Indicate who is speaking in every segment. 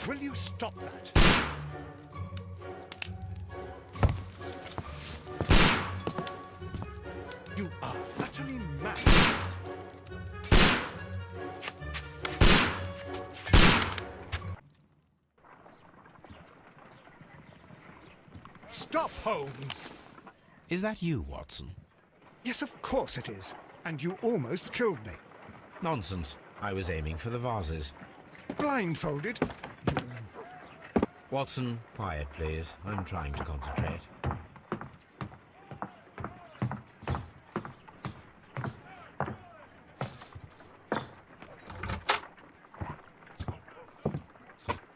Speaker 1: Will you stop that? You are utterly mad. Stop, Holmes!
Speaker 2: Is that you, Watson?
Speaker 1: Yes, of course it is. And you almost killed me.
Speaker 2: Nonsense. I was aiming for the vases.
Speaker 1: Blindfolded?
Speaker 2: Watson, quiet, please. I'm trying to concentrate.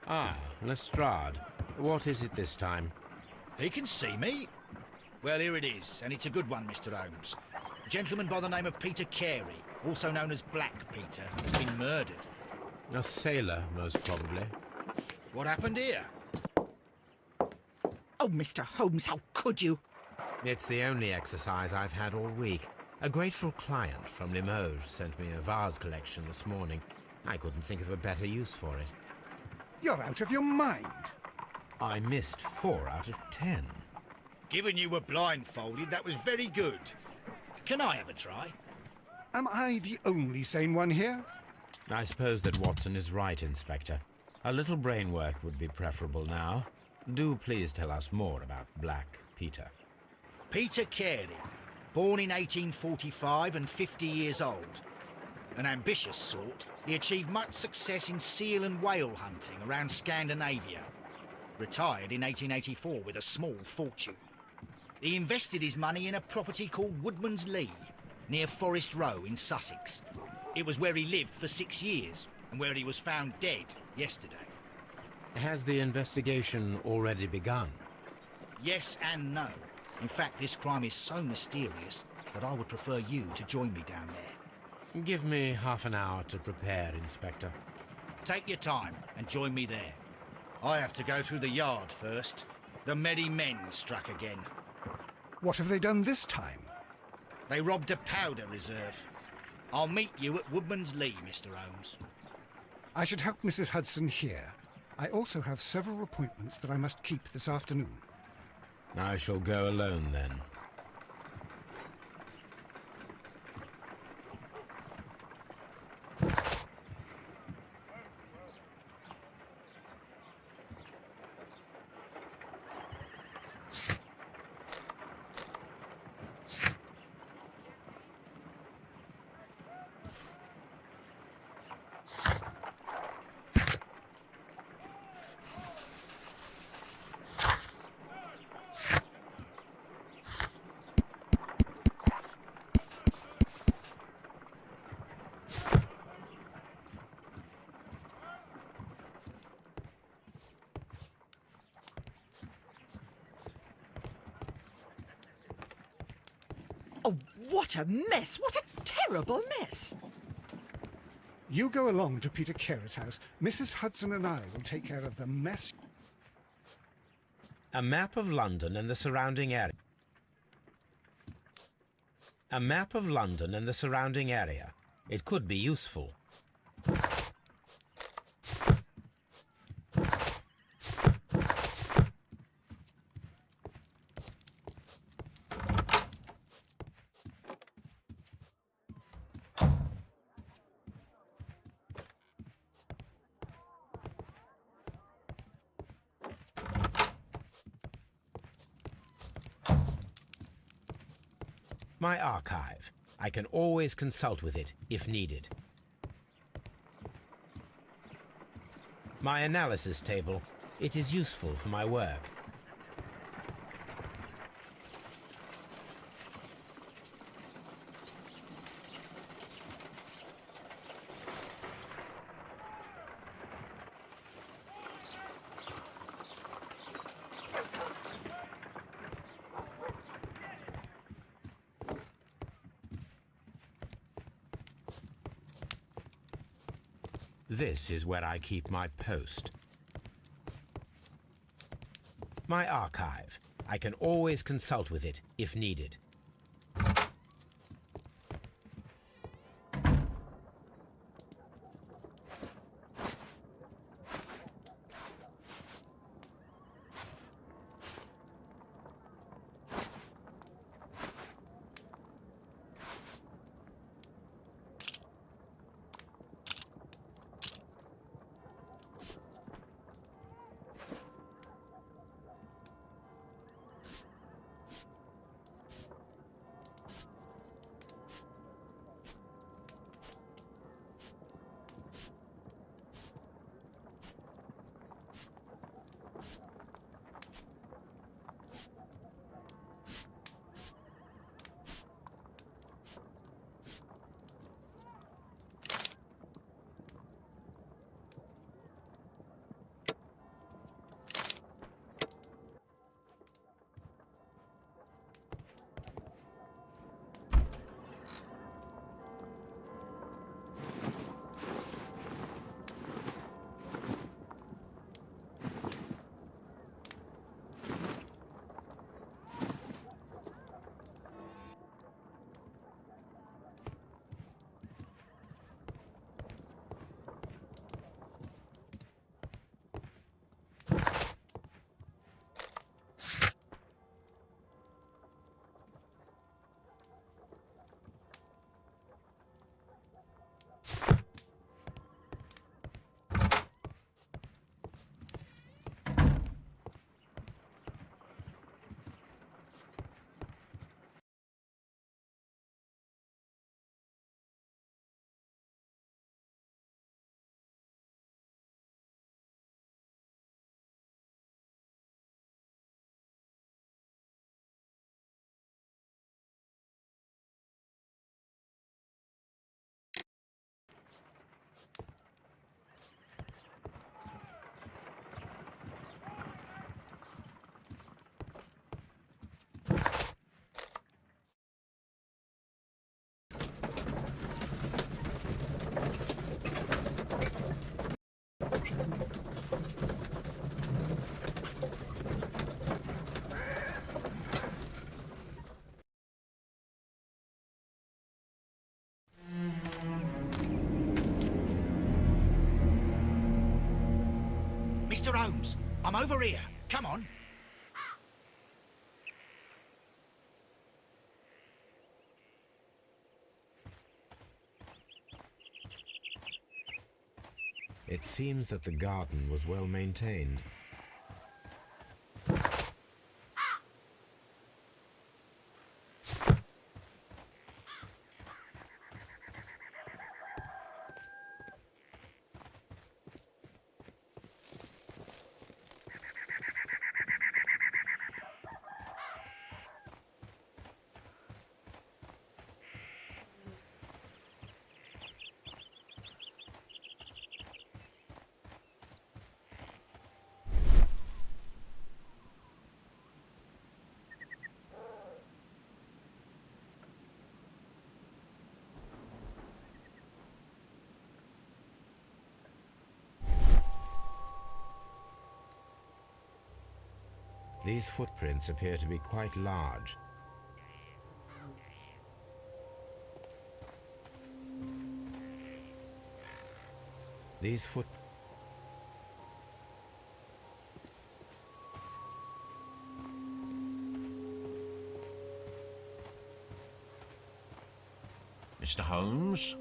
Speaker 2: Ah, Lestrade. What is it this time?
Speaker 3: He can see me. Well, here it is, and it's a good one, Mr. Holmes. A gentleman by the name of Peter Carey, also known as Black Peter, has been murdered.
Speaker 2: A sailor, most probably.
Speaker 3: What happened here?
Speaker 4: Oh, Mr. Holmes, how could you?
Speaker 2: It's the only exercise I've had all week. A grateful client from Limoges sent me a vase collection this morning. I couldn't think of a better use for it.
Speaker 1: You're out of your mind.
Speaker 2: I missed 4 out of 10.
Speaker 3: Given you were blindfolded, that was very good. Can I have a try?
Speaker 1: Am I the only sane one here?
Speaker 2: I suppose that Watson is right, Inspector. A little brain work would be preferable now. Do please tell us more about Black Peter.
Speaker 3: Peter Carey, born in 1845 and 50 years old. An ambitious sort, he achieved much success in seal and whale hunting around Scandinavia. Retired in 1884 with a small fortune. He invested his money in a property called Woodman's Lee, near Forest Row in Sussex. It was where he lived for 6 years, and where he was found dead yesterday.
Speaker 2: Has the investigation already begun?
Speaker 3: Yes and no. In fact, this crime is so mysterious that I would prefer you to join me down there.
Speaker 2: Give me half an hour to prepare, Inspector.
Speaker 3: Take your time and join me there. I have to go through the yard first. The merry men struck again.
Speaker 1: What have they done this time?
Speaker 3: They robbed a powder reserve. I'll meet you at Woodman's Lee, Mr. Holmes.
Speaker 1: I should help Mrs. Hudson here. I also have several appointments that I must keep this afternoon.
Speaker 2: I shall go alone, then.
Speaker 4: Oh, what a mess! What a terrible mess!
Speaker 1: You go along to Peter Carey's house. Mrs. Hudson and I will take care of the mess.
Speaker 2: A map of London and the surrounding area. A map of London and the surrounding area. It could be useful. My archive. I can always consult with it if needed. My analysis table. It is useful for my work. This is where I keep my post. My archive. I can always consult with it if needed.
Speaker 3: Mr. Holmes, I'm over here. Come on.
Speaker 2: It seems that the garden was well maintained. These footprints appear to be quite large. These foot...
Speaker 5: Mr. Holmes?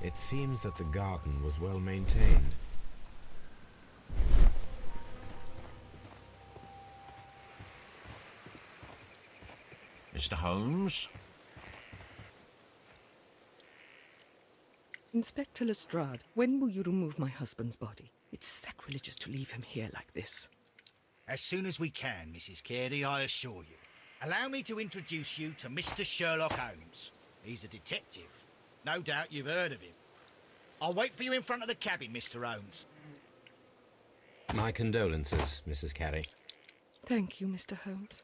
Speaker 2: It seems that the garden was well maintained.
Speaker 5: Mr. Holmes?
Speaker 4: Inspector Lestrade, when will you remove my husband's body? It's sacrilegious to leave him here like this.
Speaker 3: As soon as we can, Mrs. Carey, I assure you. Allow me to introduce you to Mr. Sherlock Holmes. He's a detective. No doubt you've heard of him. I'll wait for you in front of the cabin, Mr. Holmes.
Speaker 2: My condolences, Mrs. Carey.
Speaker 4: Thank you, Mr. Holmes.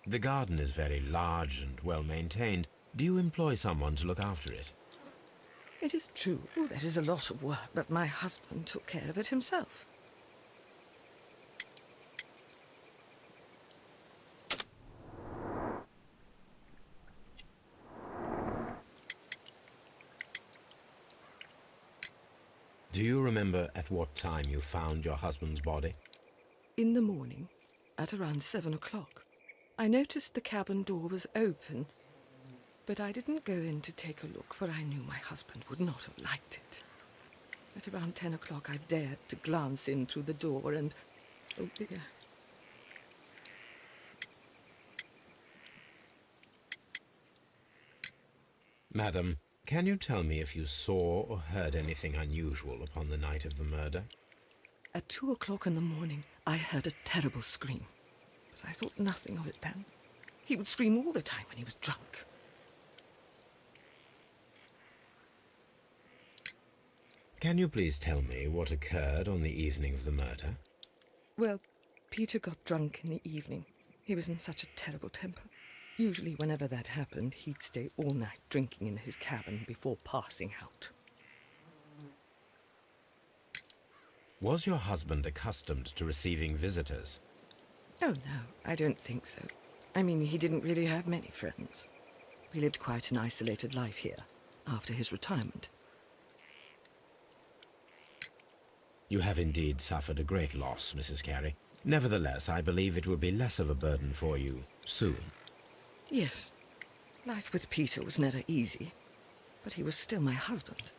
Speaker 2: The garden is very large and well maintained. Do you employ someone to look after it?
Speaker 4: It is true, there is a lot of work, but my husband took care of it himself.
Speaker 2: Do you remember at what time you found your husband's body?
Speaker 4: In the morning, at around 7 o'clock. I noticed the cabin door was open, but I didn't go in to take a look, for I knew my husband would not have liked it. At around 10 o'clock, I dared to glance in through the door and... oh dear.
Speaker 2: Madam, can you tell me if you saw or heard anything unusual upon the night of the murder?
Speaker 4: At 2 o'clock in the morning, I heard a terrible scream. But I thought nothing of it then. He would scream all the time when he was drunk.
Speaker 2: Can you please tell me what occurred on the evening of the murder?
Speaker 4: Well, Peter got drunk in the evening. He was in such a terrible temper. Usually whenever that happened, he'd stay all night drinking in his cabin before passing out.
Speaker 2: Was your husband accustomed to receiving visitors?
Speaker 4: Oh, no, I don't think so. I mean, he didn't really have many friends. He lived quite an isolated life here, after his retirement.
Speaker 2: You have indeed suffered a great loss, Mrs. Carey. Nevertheless, I believe it will be less of a burden for you soon.
Speaker 4: Yes, life with Peter was never easy, but he was still my husband.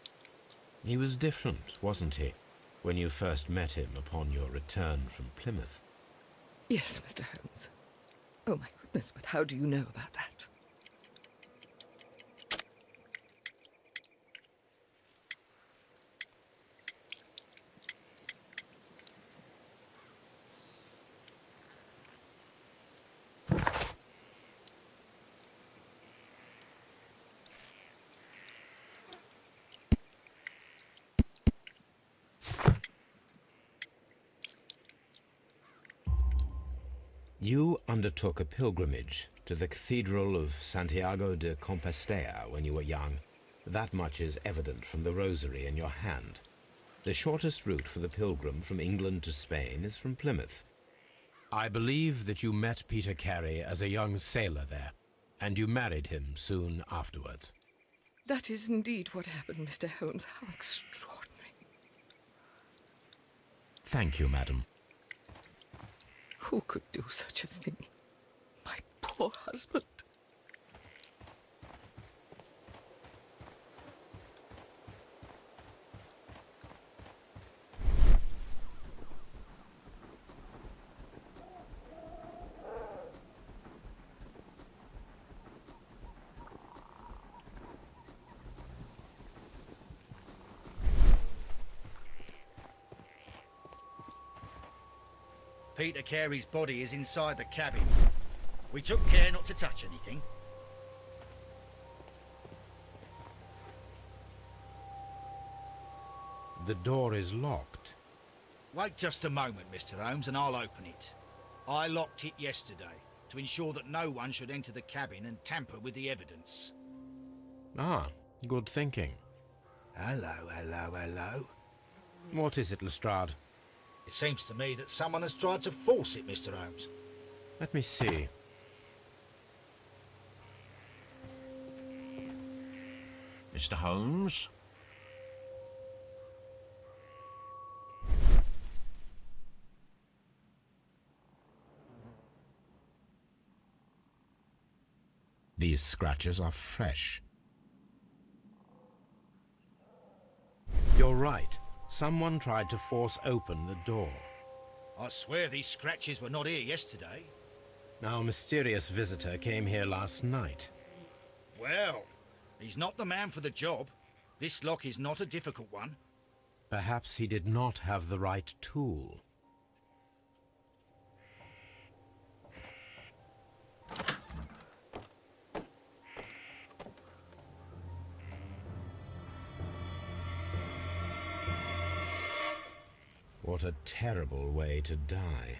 Speaker 2: He was different, wasn't he, when you first met him upon your return from Plymouth?
Speaker 4: Yes, Mr. Holmes. Oh, my goodness, but how do you know about that?
Speaker 2: You undertook a pilgrimage to the Cathedral of Santiago de Compostela when you were young. That much is evident from the rosary in your hand. The shortest route for the pilgrim from England to Spain is from Plymouth. I believe that you met Peter Carey as a young sailor there, and you married him soon afterwards.
Speaker 4: That is indeed what happened, Mr. Holmes. How extraordinary.
Speaker 2: Thank you, madam.
Speaker 4: Who could do such a thing? My poor husband.
Speaker 3: Peter Carey's body is inside the cabin. We took care not to touch anything.
Speaker 2: The door is locked.
Speaker 3: Wait just a moment, Mr. Holmes, and I'll open it. I locked it yesterday to ensure that no one should enter the cabin and tamper with the evidence.
Speaker 2: Ah, good thinking.
Speaker 3: Hello, hello, hello.
Speaker 2: What is it, Lestrade?
Speaker 3: It seems to me that someone has tried to force it, Mr. Holmes.
Speaker 2: Let me see.
Speaker 5: Mr. Holmes?
Speaker 2: These scratches are fresh. You're right. Someone tried to force open the door.
Speaker 3: I swear these scratches were not here yesterday.
Speaker 2: Our mysterious visitor came here last night.
Speaker 3: Well, he's not the man for the job. This lock is not a difficult one.
Speaker 2: Perhaps he did not have the right tool. What a terrible way to die.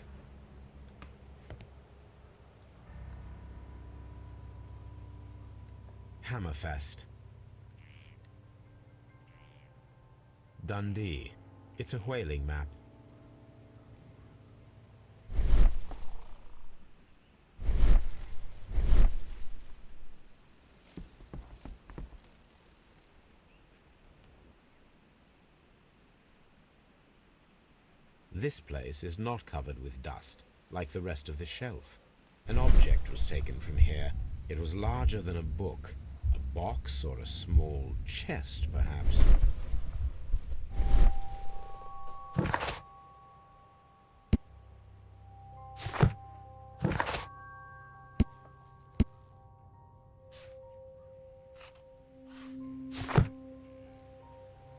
Speaker 2: Hammerfest. Dundee. It's a whaling map. This place is not covered with dust, like the rest of the shelf. An object was taken from here. It was larger than a book. A box or a small chest, perhaps.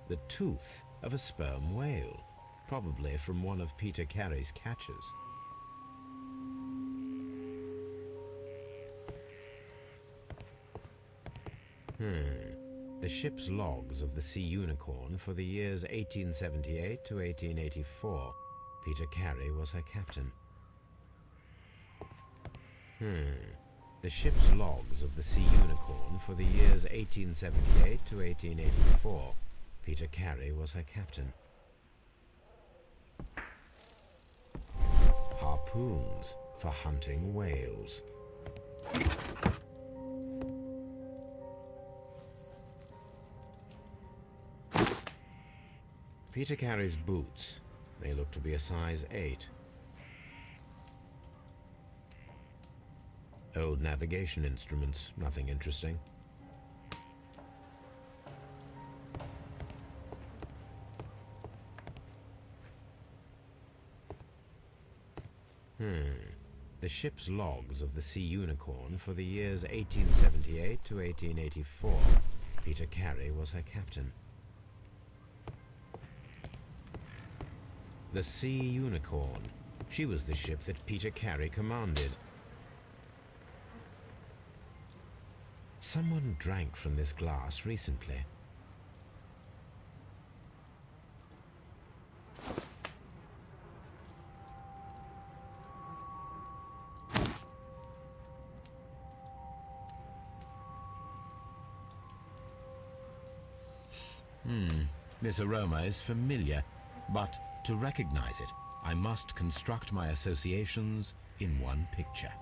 Speaker 2: The tooth of a sperm whale. Probably from one of Peter Carey's catches. The ship's logs of the Sea Unicorn for the years 1878 to 1884. Peter Carey was her captain. The ship's logs of the Sea Unicorn for the years 1878 to 1884. Peter Carey was her captain. Harpoons for hunting whales. Peter Carey's boots. They look to be a size 8. Old navigation instruments, nothing interesting. the ship's logs of the Sea Unicorn for the years 1878 to 1884. Peter Carey was her captain. The Sea Unicorn. She was the ship that Peter Carey commanded. Someone drank from this glass recently. This aroma is familiar, but to recognize it, I must construct my associations in one picture.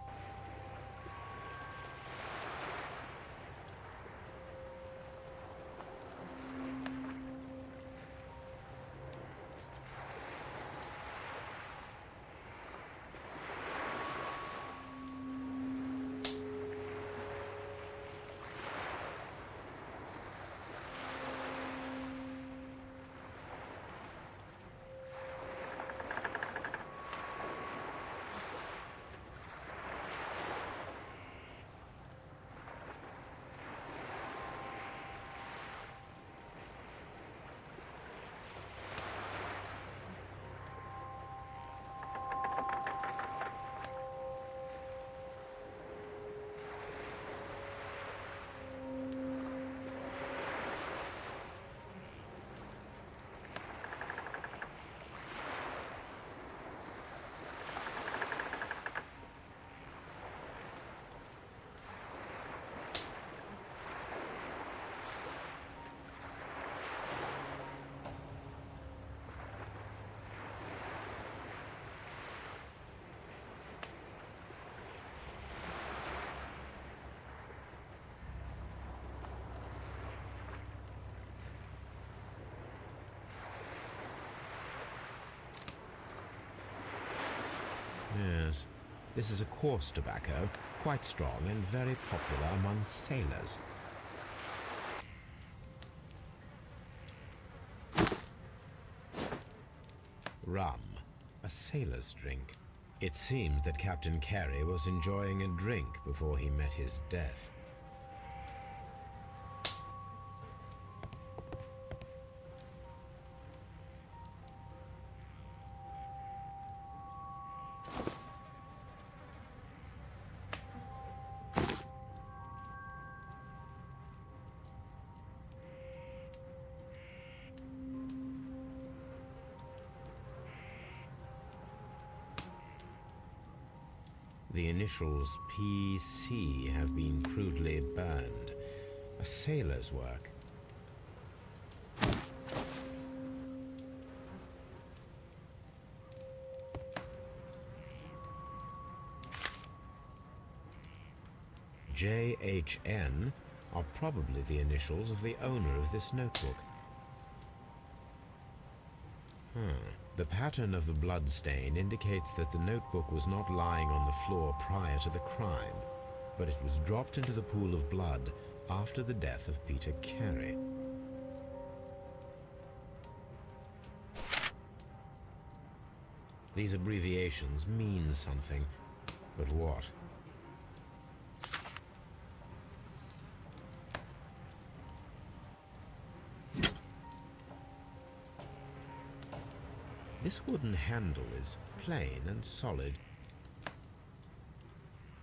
Speaker 2: Yes, this is a coarse tobacco, quite strong and very popular among sailors. Rum, a sailor's drink. It seems that Captain Carey was enjoying a drink before he met his death. The initials PC have been crudely burned. A sailor's work. JHN are probably the initials of the owner of this notebook. The pattern of the blood stain indicates that the notebook was not lying on the floor prior to the crime, but it was dropped into the pool of blood after the death of Peter Carey. These abbreviations mean something, but what? This wooden handle is plain and solid.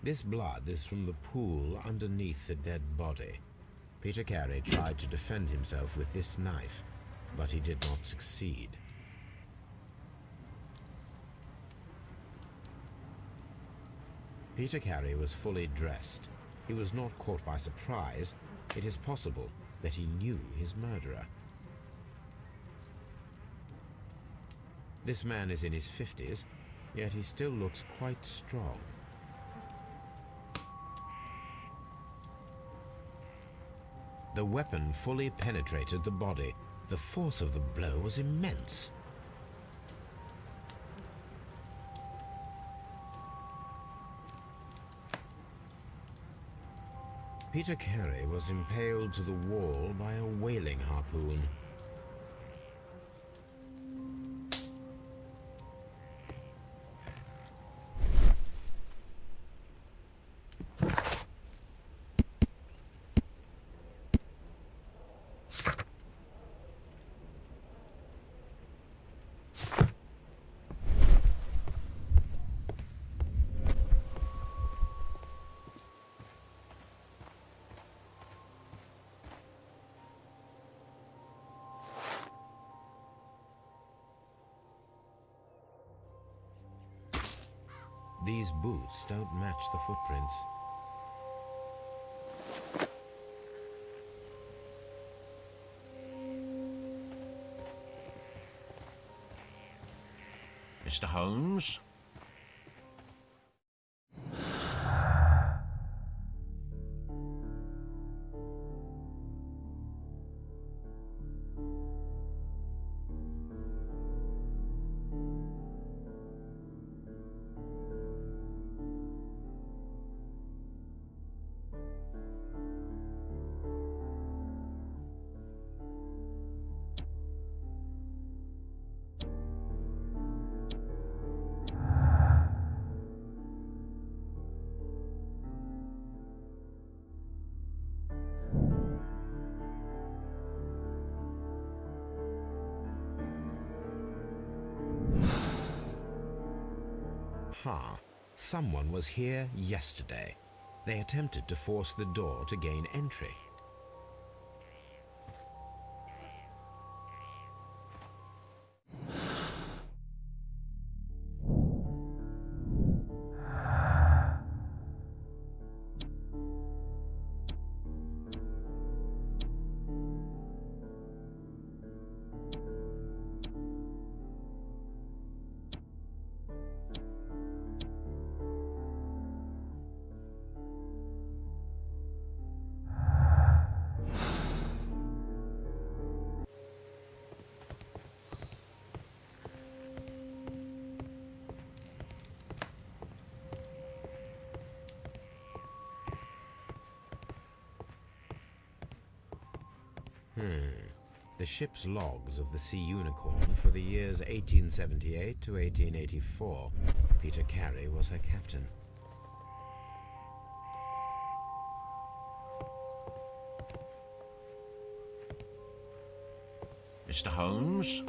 Speaker 2: This blood is from the pool underneath the dead body. Peter Carey tried to defend himself with this knife, but he did not succeed. Peter Carey was fully dressed. He was not caught by surprise. It is possible that he knew his murderer. This man is in his 50s, yet he still looks quite strong. The weapon fully penetrated the body. The force of the blow was immense. Peter Carey was impaled to the wall by a whaling harpoon. These boots don't match the footprints.
Speaker 5: Mr. Holmes?
Speaker 2: Ha! Someone was here yesterday. They attempted to force the door to gain entry. The ship's logs of the Sea Unicorn for the years 1878 to 1884. Peter Carey was her captain.
Speaker 5: Mr. Holmes?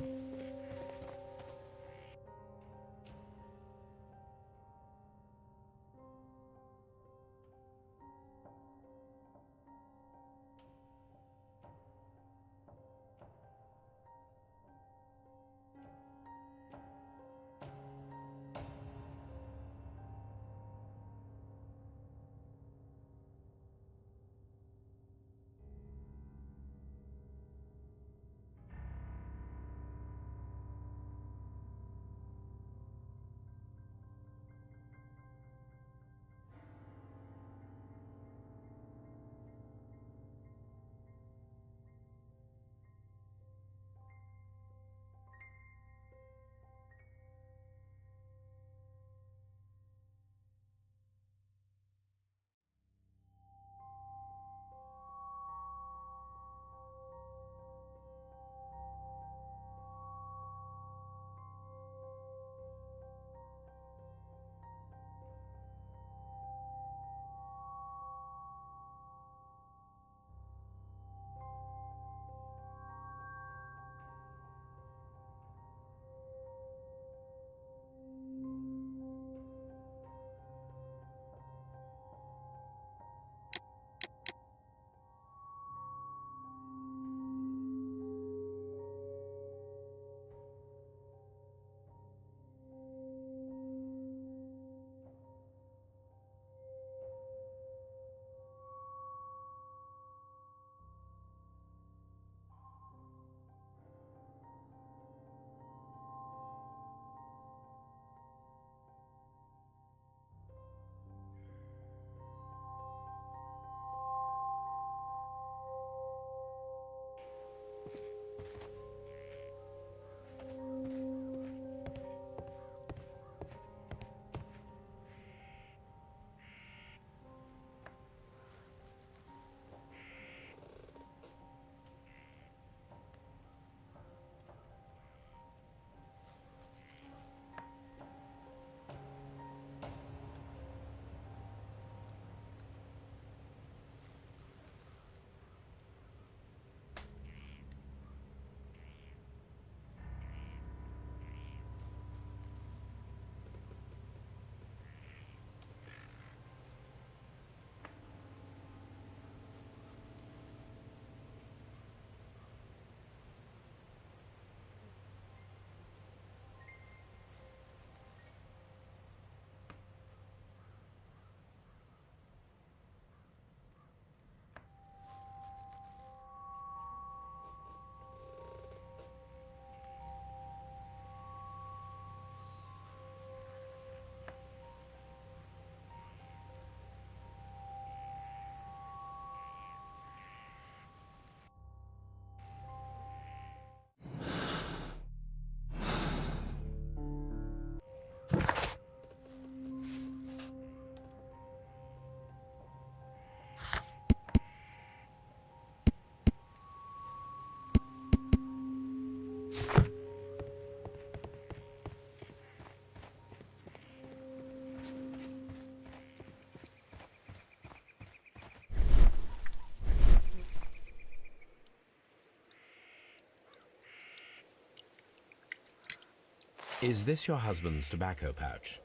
Speaker 2: Is this your husband's tobacco pouch?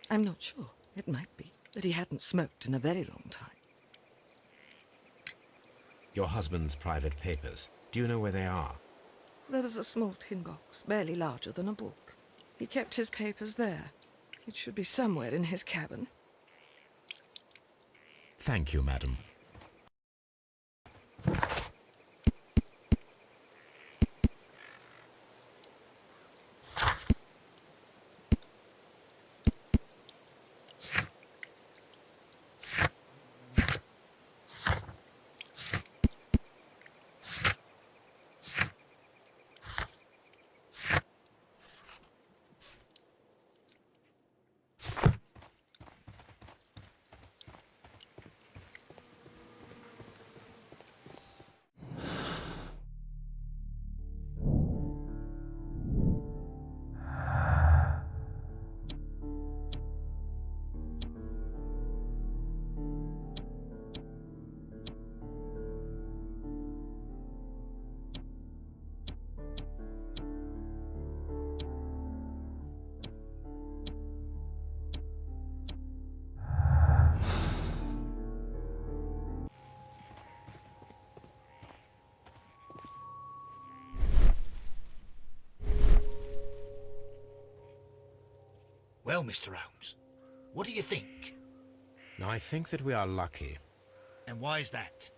Speaker 4: I'm not sure. It might be, but he hadn't smoked in a very long time.
Speaker 2: Your husband's private papers. Do you know where they are?
Speaker 4: There was a small tin box, barely larger than a book. He kept his papers there. It should be somewhere in his cabin.
Speaker 2: Thank you, madam.
Speaker 3: Well, Mr. Holmes, what do you think?
Speaker 2: I think that we are lucky
Speaker 3: And why is that?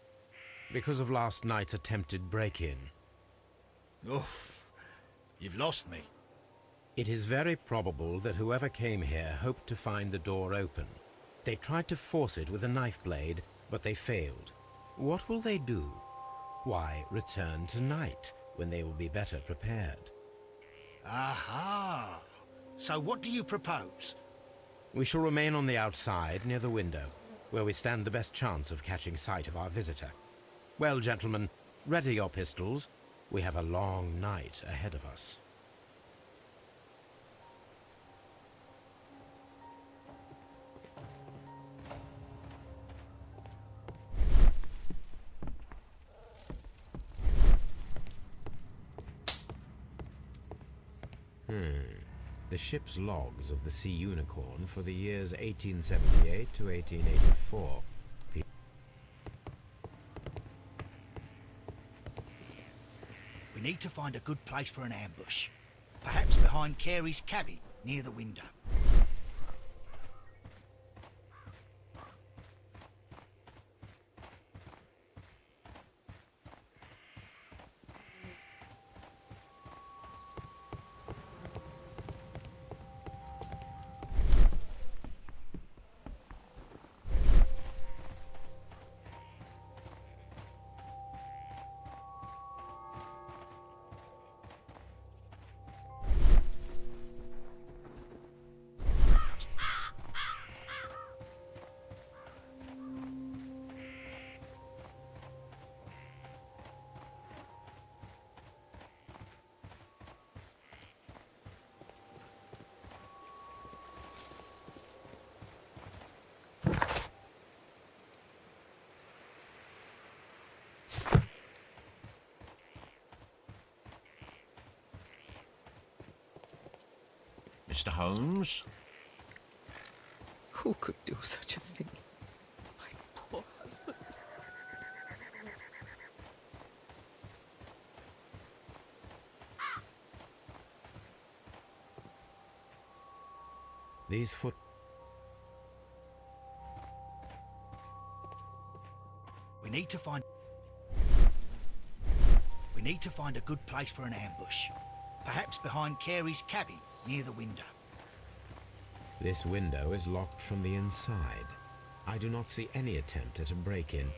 Speaker 2: because of last night's attempted break-in.
Speaker 3: Oof, you've lost me.
Speaker 2: It is very probable that whoever came here hoped to find the door open. They tried to force it with a knife blade, but they failed. What will they do? Why, return tonight, when they will be better prepared.
Speaker 3: Aha! So what do you propose?
Speaker 2: We shall remain on the outside, near the window, where we stand the best chance of catching sight of our visitor. Well, gentlemen, ready your pistols. We have a long night ahead of us. The ship's logs of the Sea Unicorn for the years 1878 to 1884.
Speaker 3: We need to find a good place for an ambush. Perhaps behind Carey's cabin, near the window.
Speaker 5: Mr. Holmes?
Speaker 4: Who could do such a thing? My poor husband.
Speaker 2: These foot...
Speaker 3: We need to find a good place for an ambush. Perhaps behind Carey's cabin, near the window.
Speaker 2: This window is locked from the inside. I do not see any attempt at a break-in.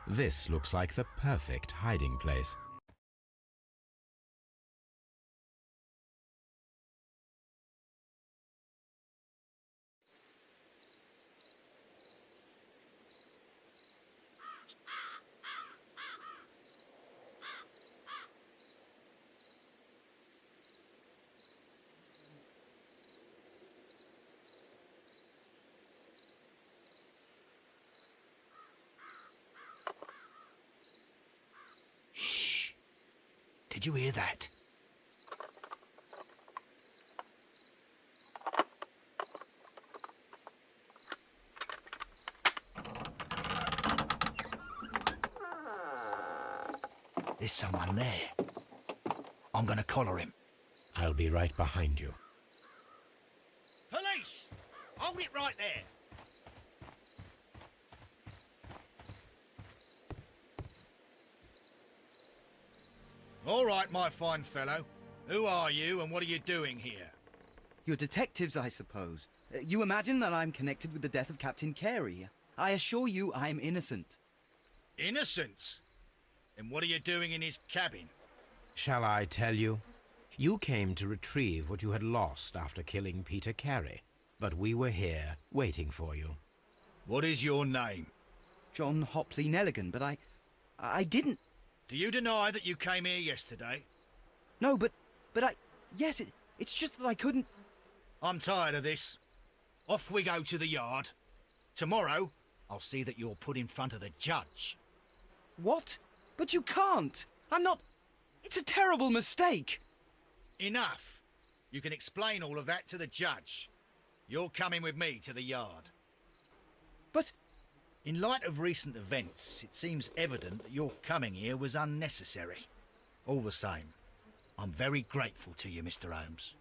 Speaker 2: This looks like the perfect hiding place.
Speaker 3: Did you hear that? There's someone there. I'm gonna collar him.
Speaker 2: I'll be right behind you.
Speaker 3: Police! Hold it right there. All right, my fine fellow. Who are you and what are you doing here?
Speaker 6: You're detectives, I suppose. You imagine that I'm connected with the death of Captain Carey. I assure you I'm innocent.
Speaker 3: Innocent? And what are you doing in his cabin?
Speaker 2: Shall I tell you? You came to retrieve what you had lost after killing Peter Carey, but we were here waiting for you.
Speaker 3: What is your name?
Speaker 6: John Hopley Nelligan, but I didn't...
Speaker 3: Do you deny that you came here yesterday?
Speaker 6: No, but yes, it's just that I couldn't...
Speaker 3: I'm tired of this. Off we go to the yard. Tomorrow, I'll see that you're put in front of the judge.
Speaker 6: What? But you can't! I'm not... It's a terrible mistake!
Speaker 3: Enough. You can explain all of that to the judge. You're coming with me to the yard.
Speaker 6: But...
Speaker 3: In light of recent events, it seems evident that your coming here was unnecessary. All the same, I'm very grateful to you, Mr. Holmes.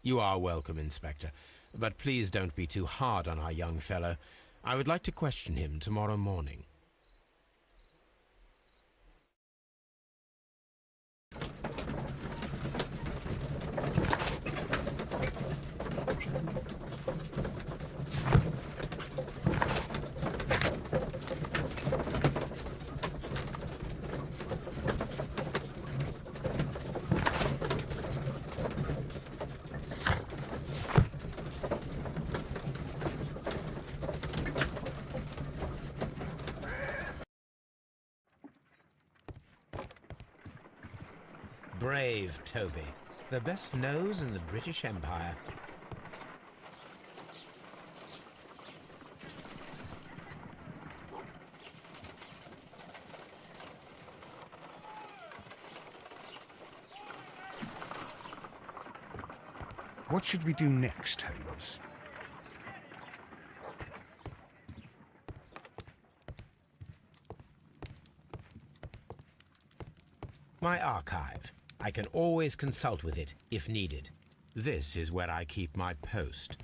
Speaker 2: You are welcome, Inspector, but please don't be too hard on our young fellow. I would like to question him tomorrow morning. Brave Toby, the best nose in the British Empire.
Speaker 1: What should we do next, Holmes?
Speaker 2: My archive. I can always consult with it if needed. This is where I keep my post.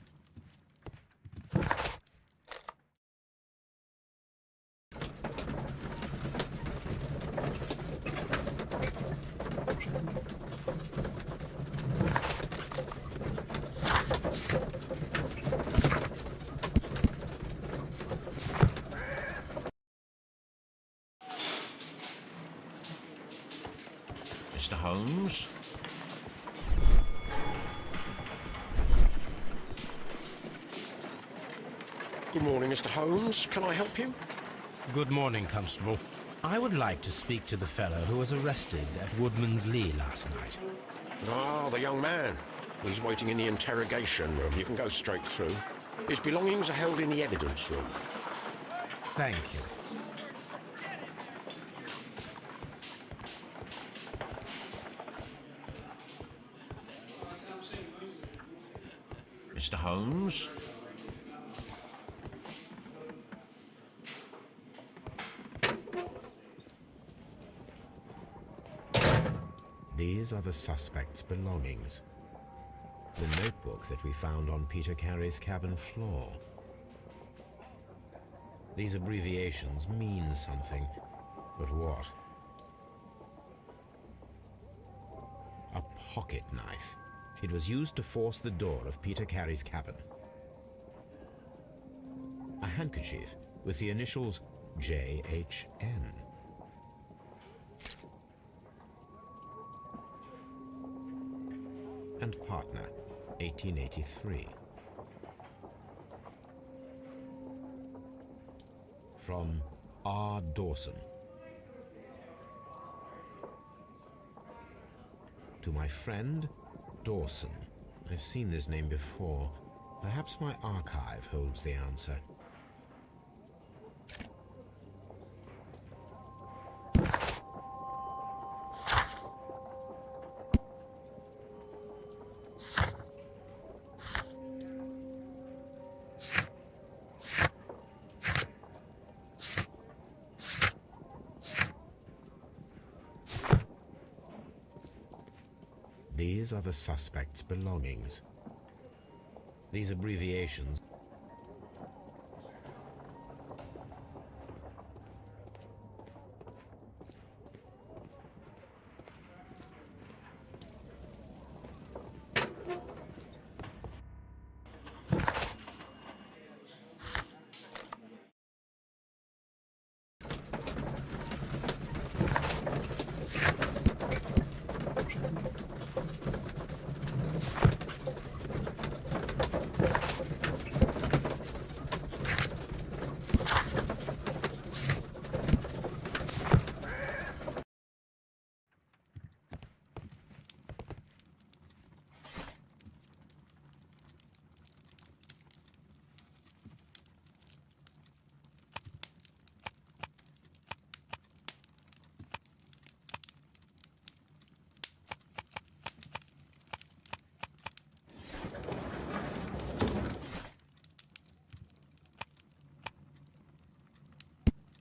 Speaker 5: Mr. Holmes?
Speaker 7: Good morning, Mr. Holmes. Can I help you?
Speaker 2: Good morning, Constable. I would like to speak to the fellow who was arrested at Woodman's Lee last night.
Speaker 7: Ah, the young man. He's waiting in the interrogation room. You can go straight through. His belongings are held in the evidence room.
Speaker 2: Thank you.
Speaker 5: Mr. Holmes?
Speaker 2: These are the suspect's belongings. The notebook that we found on Peter Carey's cabin floor. These abbreviations mean something, but what? A pocket knife. It was used to force the door of Peter Carey's cabin. A handkerchief with the initials JHN. And partner, 1883. From R. Dawson. To my friend, Dawson. I've seen this name before. Perhaps my archive holds the answer. These are the suspect's belongings. These abbreviations.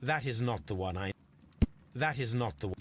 Speaker 2: That is not the one I... That is not the one.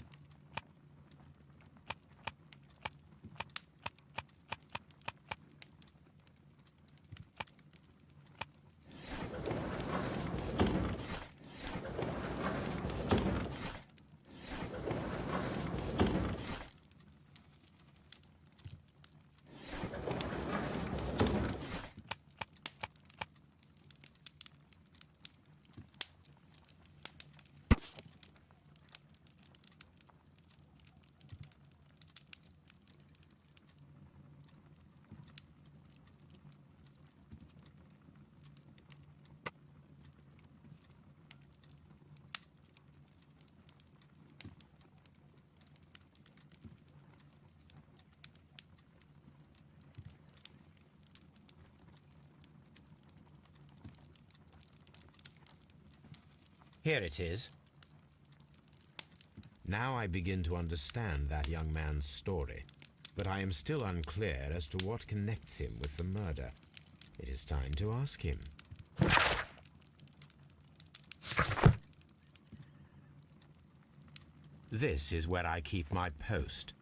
Speaker 2: Here it is. Now I begin to understand that young man's story, but I am still unclear as to what connects him with the murder. It is time to ask him. This is where I keep my post.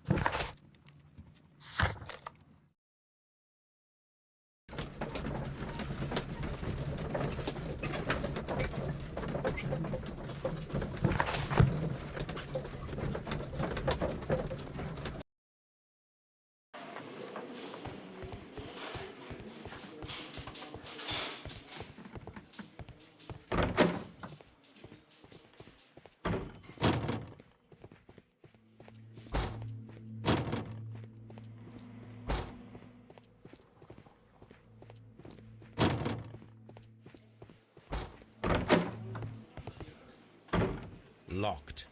Speaker 2: Locked.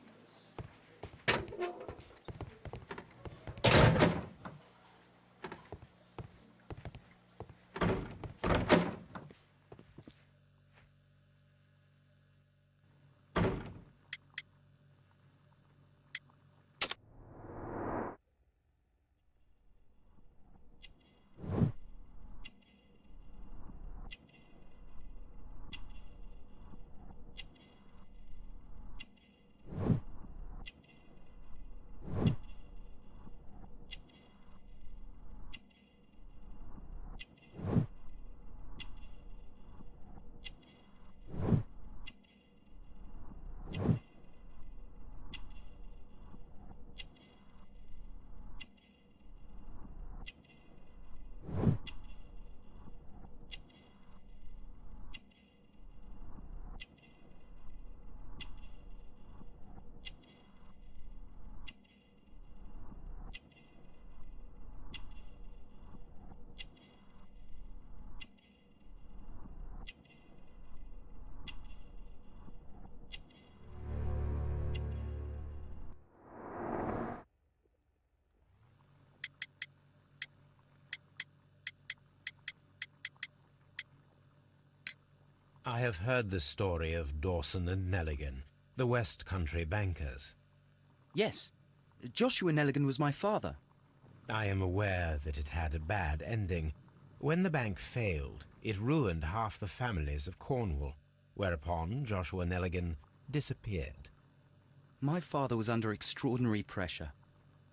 Speaker 2: I have heard the story of Dawson and Nelligan, the West Country bankers.
Speaker 6: Yes, Joshua Nelligan was my father.
Speaker 2: I am aware that it had a bad ending. When the bank failed, it ruined half the families of Cornwall, whereupon Joshua Nelligan disappeared.
Speaker 6: My father was under extraordinary pressure.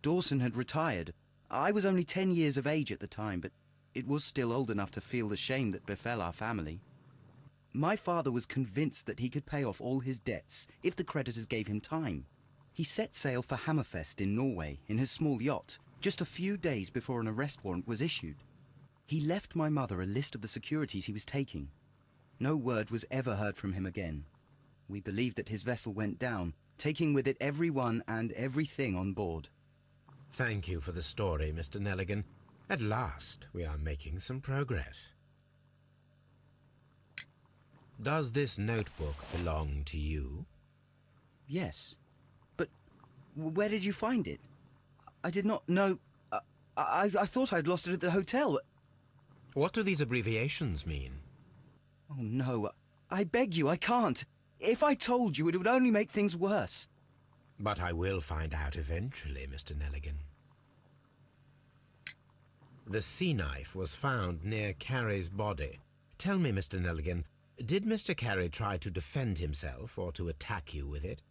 Speaker 6: Dawson had retired. I was only 10 years of age at the time, but it was still old enough to feel the shame that befell our family. My father was convinced that he could pay off all his debts if the creditors gave him time. He set sail for Hammerfest in Norway in his small yacht, just a few days before an arrest warrant was issued. He left my mother a list of the securities he was taking. No word was ever heard from him again. We believe that his vessel went down, taking with it everyone and everything on board.
Speaker 2: Thank you for the story, Mr. Nelligan. At last, we are making some progress. Does this notebook belong to you?
Speaker 6: Yes. But where did you find it? I did not know... I thought I'd lost it at the hotel.
Speaker 2: What do these abbreviations mean?
Speaker 6: Oh, no. I beg you, I can't. If I told you, it would only make things worse.
Speaker 2: But I will find out eventually, Mr. Nelligan. The sea knife was found near Carey's body. Tell me, Mr. Nelligan, did Mr. Carey try to defend himself or to attack you with it?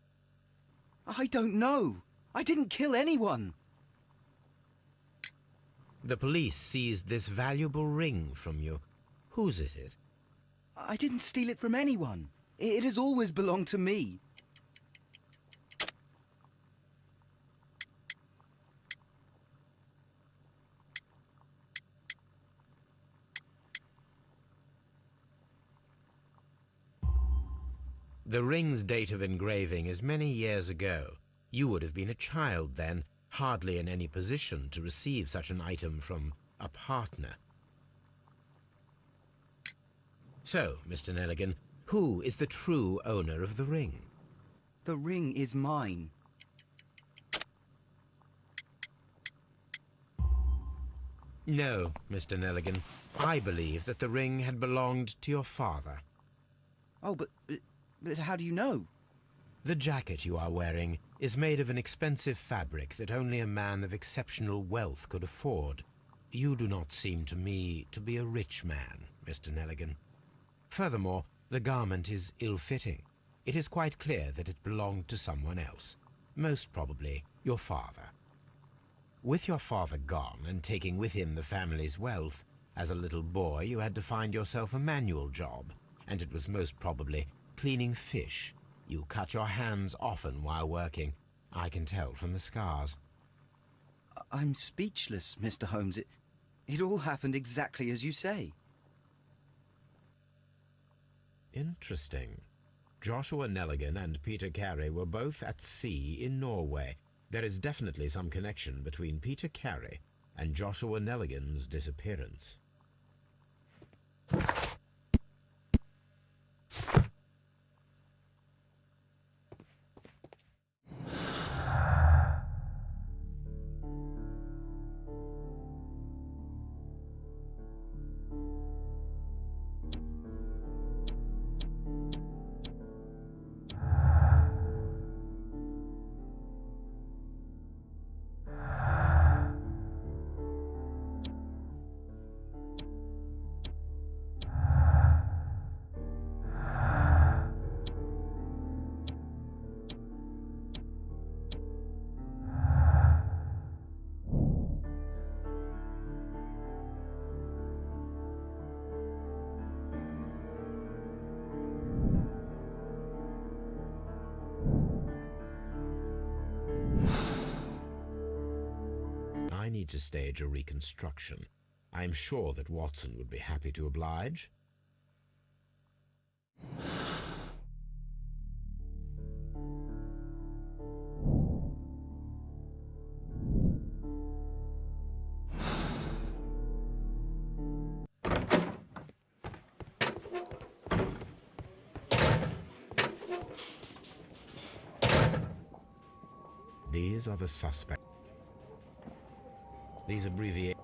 Speaker 6: I don't know. I didn't kill anyone.
Speaker 2: The police seized this valuable ring from you. Whose is it?
Speaker 6: I didn't steal it from anyone. It has always belonged to me.
Speaker 2: The ring's date of engraving is many years ago. You would have been a child then, hardly in any position to receive such an item from a partner. So, Mr. Nelligan, who is the true owner of the ring?
Speaker 6: The ring is mine.
Speaker 2: No, Mr. Nelligan. I believe that the ring had belonged to your father.
Speaker 6: Oh, but how do you know?
Speaker 2: The jacket you are wearing is made of an expensive fabric that only a man of exceptional wealth could afford. You do not seem to me to be a rich man, Mr. Nelligan. Furthermore, the garment is ill-fitting. It is quite clear that it belonged to someone else, most probably your father. With your father gone and taking with him the family's wealth, as a little boy you had to find yourself a manual job, and it was most probably cleaning fish. You cut your hands often while working. I can tell from the scars.
Speaker 6: I'm speechless, Mr. Holmes. It all happened exactly as you say.
Speaker 2: Interesting. Joshua Nelligan and Peter Carey were both at sea in Norway. There is definitely some connection between Peter Carey and Joshua Nelligan's disappearance. I need to stage a reconstruction. I am sure that Watson would be happy to oblige. These are the suspects. These abbreviations.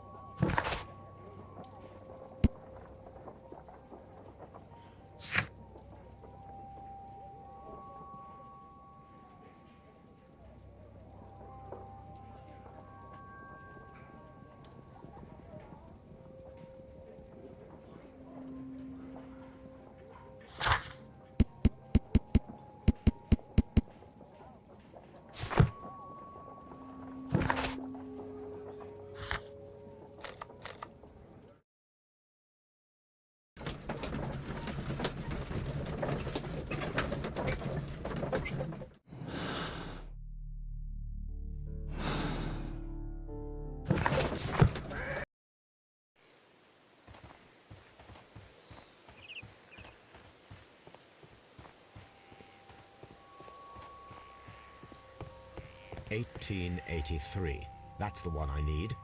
Speaker 2: 1883. That's the one I need.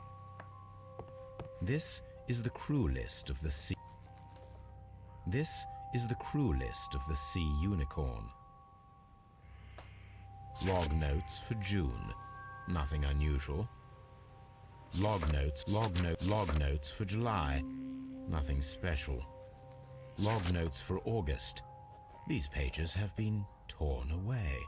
Speaker 2: This is the crew list of the Sea. This is the crew list of the Sea Unicorn. Log notes for June. Nothing unusual. Log notes for July. Nothing special. Log notes for August. These pages have been torn away.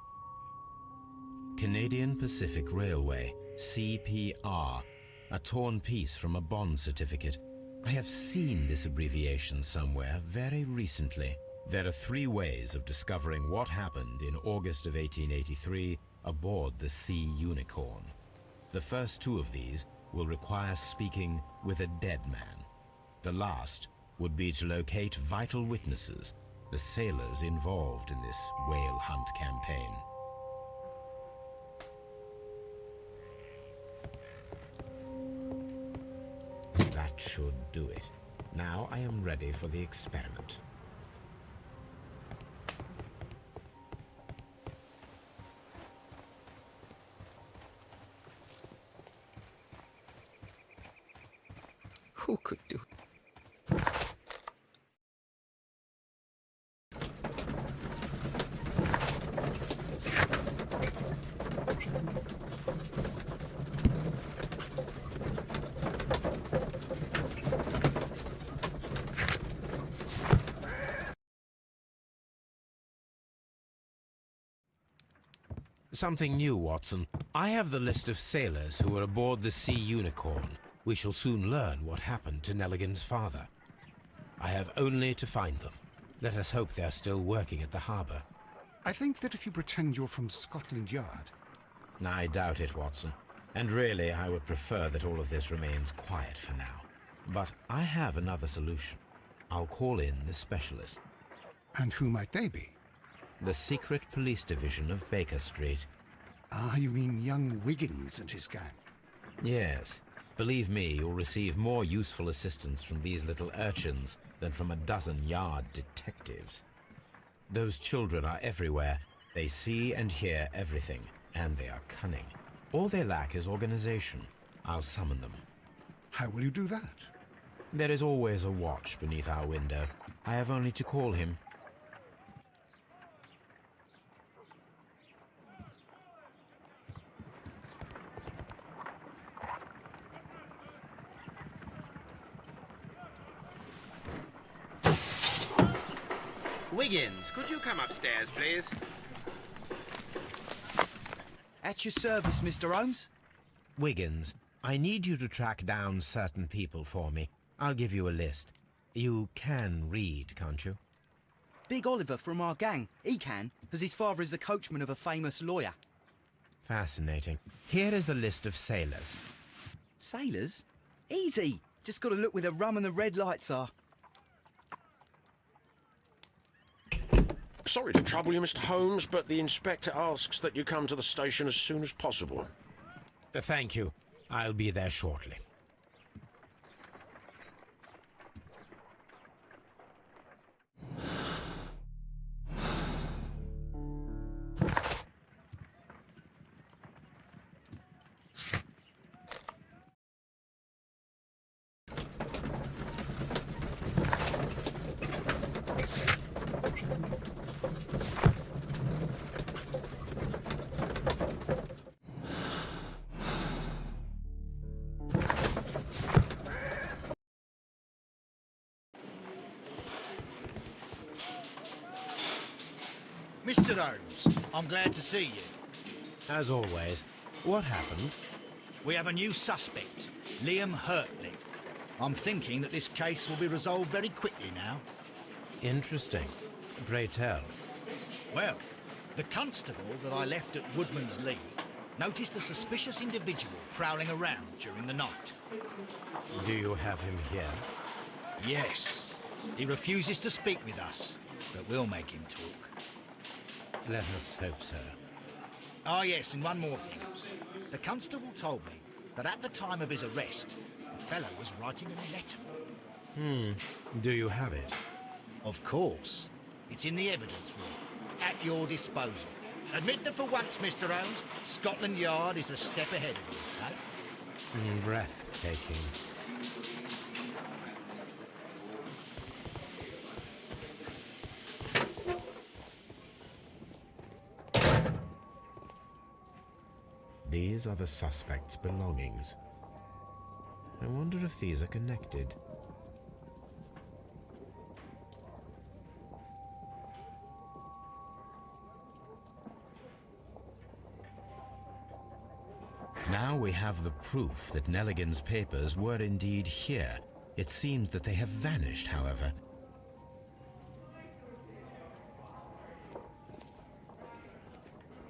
Speaker 2: Canadian Pacific Railway, CPR, a torn piece from a bond certificate. I have seen this abbreviation somewhere very recently. There are 3 ways of discovering what happened in August of 1883 aboard the Sea Unicorn. The first 2 of these will require speaking with a dead man. The last would be to locate vital witnesses, the sailors involved in this whale hunt campaign. That should do it. Now I am ready for the experiment.
Speaker 4: Who could do?
Speaker 2: Something new, Watson. I have the list of sailors who were aboard the Sea Unicorn. We shall soon learn what happened to Nelligan's father. I have only to find them. Let us hope they are still working at the harbour.
Speaker 1: I think that if you pretend you're from Scotland Yard...
Speaker 2: I doubt it, Watson. And really, I would prefer that all of this remains quiet for now. But I have another solution. I'll call in the specialist.
Speaker 1: And who might they be?
Speaker 2: The secret police division of Baker Street.
Speaker 1: Ah, you mean young Wiggins and his gang?
Speaker 2: Yes. Believe me, you'll receive more useful assistance from these little urchins than from a dozen yard detectives. Those children are everywhere. They see and hear everything, and they are cunning. All they lack is organization. I'll summon them.
Speaker 1: How will you do that?
Speaker 2: There is always a watch beneath our window. I have only to call him.
Speaker 8: Wiggins, could you come upstairs, please?
Speaker 6: At your service, Mr. Holmes.
Speaker 2: Wiggins, I need you to track down certain people for me. I'll give you a list. You can read, can't you?
Speaker 6: Big Oliver from our gang. He can, as his father is the coachman of a famous lawyer.
Speaker 2: Fascinating. Here is the list of sailors.
Speaker 6: Sailors? Easy. Just got to look where the rum and the red lights are.
Speaker 7: Sorry to trouble you, Mr. Holmes, but the inspector asks that you come to the station as soon as possible.
Speaker 2: Thank you. I'll be there shortly.
Speaker 3: Mr. Holmes, I'm glad to see you.
Speaker 2: As always, what happened?
Speaker 3: We have a new suspect, Liam Hurtley. I'm thinking that this case will be resolved very quickly now.
Speaker 2: Interesting. Pray tell.
Speaker 3: Well, the constable that I left at Woodman's Lee noticed a suspicious individual prowling around during the night.
Speaker 2: Do you have him here?
Speaker 3: Yes. He refuses to speak with us, but we'll make him talk.
Speaker 2: Let us hope so.
Speaker 3: Ah, yes, and one more thing. The constable told me that at the time of his arrest, the fellow was writing a letter.
Speaker 2: Do you have it?
Speaker 3: Of course. It's in the evidence room, at your disposal. Admit that for once, Mr. Holmes, Scotland Yard is a step ahead of you, eh?
Speaker 2: Breathtaking. These are the suspect's belongings. I wonder if these are connected. Now we have the proof that Nelligan's papers were indeed here. It seems that they have vanished, however.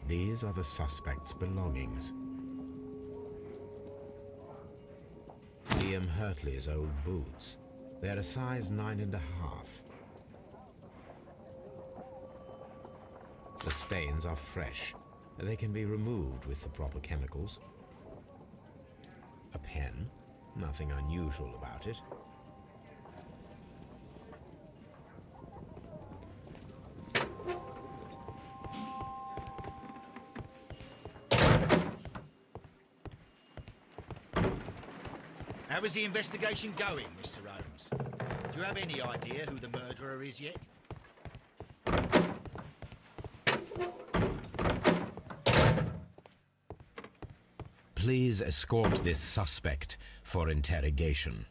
Speaker 2: These are the suspect's belongings. Liam Hurtley's old boots. They're a size 9.5. The stains are fresh. They can be removed with the proper chemicals. A pen. Nothing unusual about it.
Speaker 3: How is the investigation going, Mr. Holmes? Do you have any idea who the murderer is yet?
Speaker 2: Please escort this suspect for interrogation.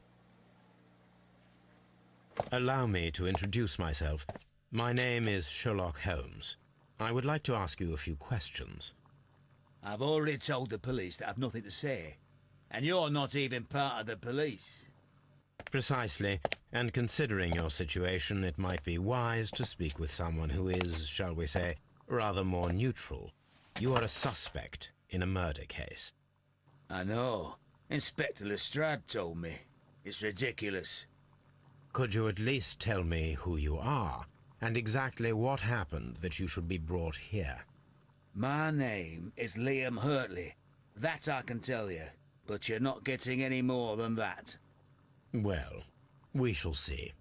Speaker 2: Allow me to introduce myself. My name is Sherlock Holmes. I would like to ask you a few questions.
Speaker 9: I've already told the police that I've nothing to say. And you're not even part of the police.
Speaker 2: Precisely, and considering your situation, it might be wise to speak with someone who is, shall we say, rather more neutral. You are a suspect in a murder case.
Speaker 9: I know. Inspector Lestrade told me. It's ridiculous.
Speaker 2: Could you at least tell me who you are, and exactly what happened that you should be brought here?
Speaker 9: My name is Liam Hurtley. That I can tell you. But you're not getting any more than that.
Speaker 2: Well, we shall see.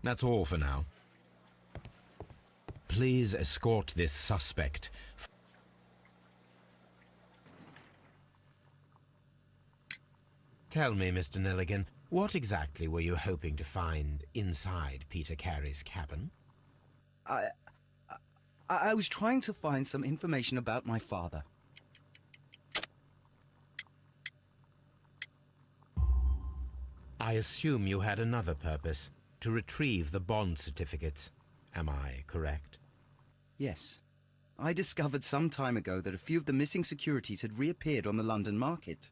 Speaker 2: That's all for now. Please escort this suspect. Tell me, Mr. Nelligan, what exactly were you hoping to find inside Peter Carey's cabin?
Speaker 6: I was trying to find some information about my father.
Speaker 2: I assume you had another purpose, to retrieve the bond certificates. Am I correct?
Speaker 6: Yes. I discovered some time ago that a few of the missing securities had reappeared on the London market.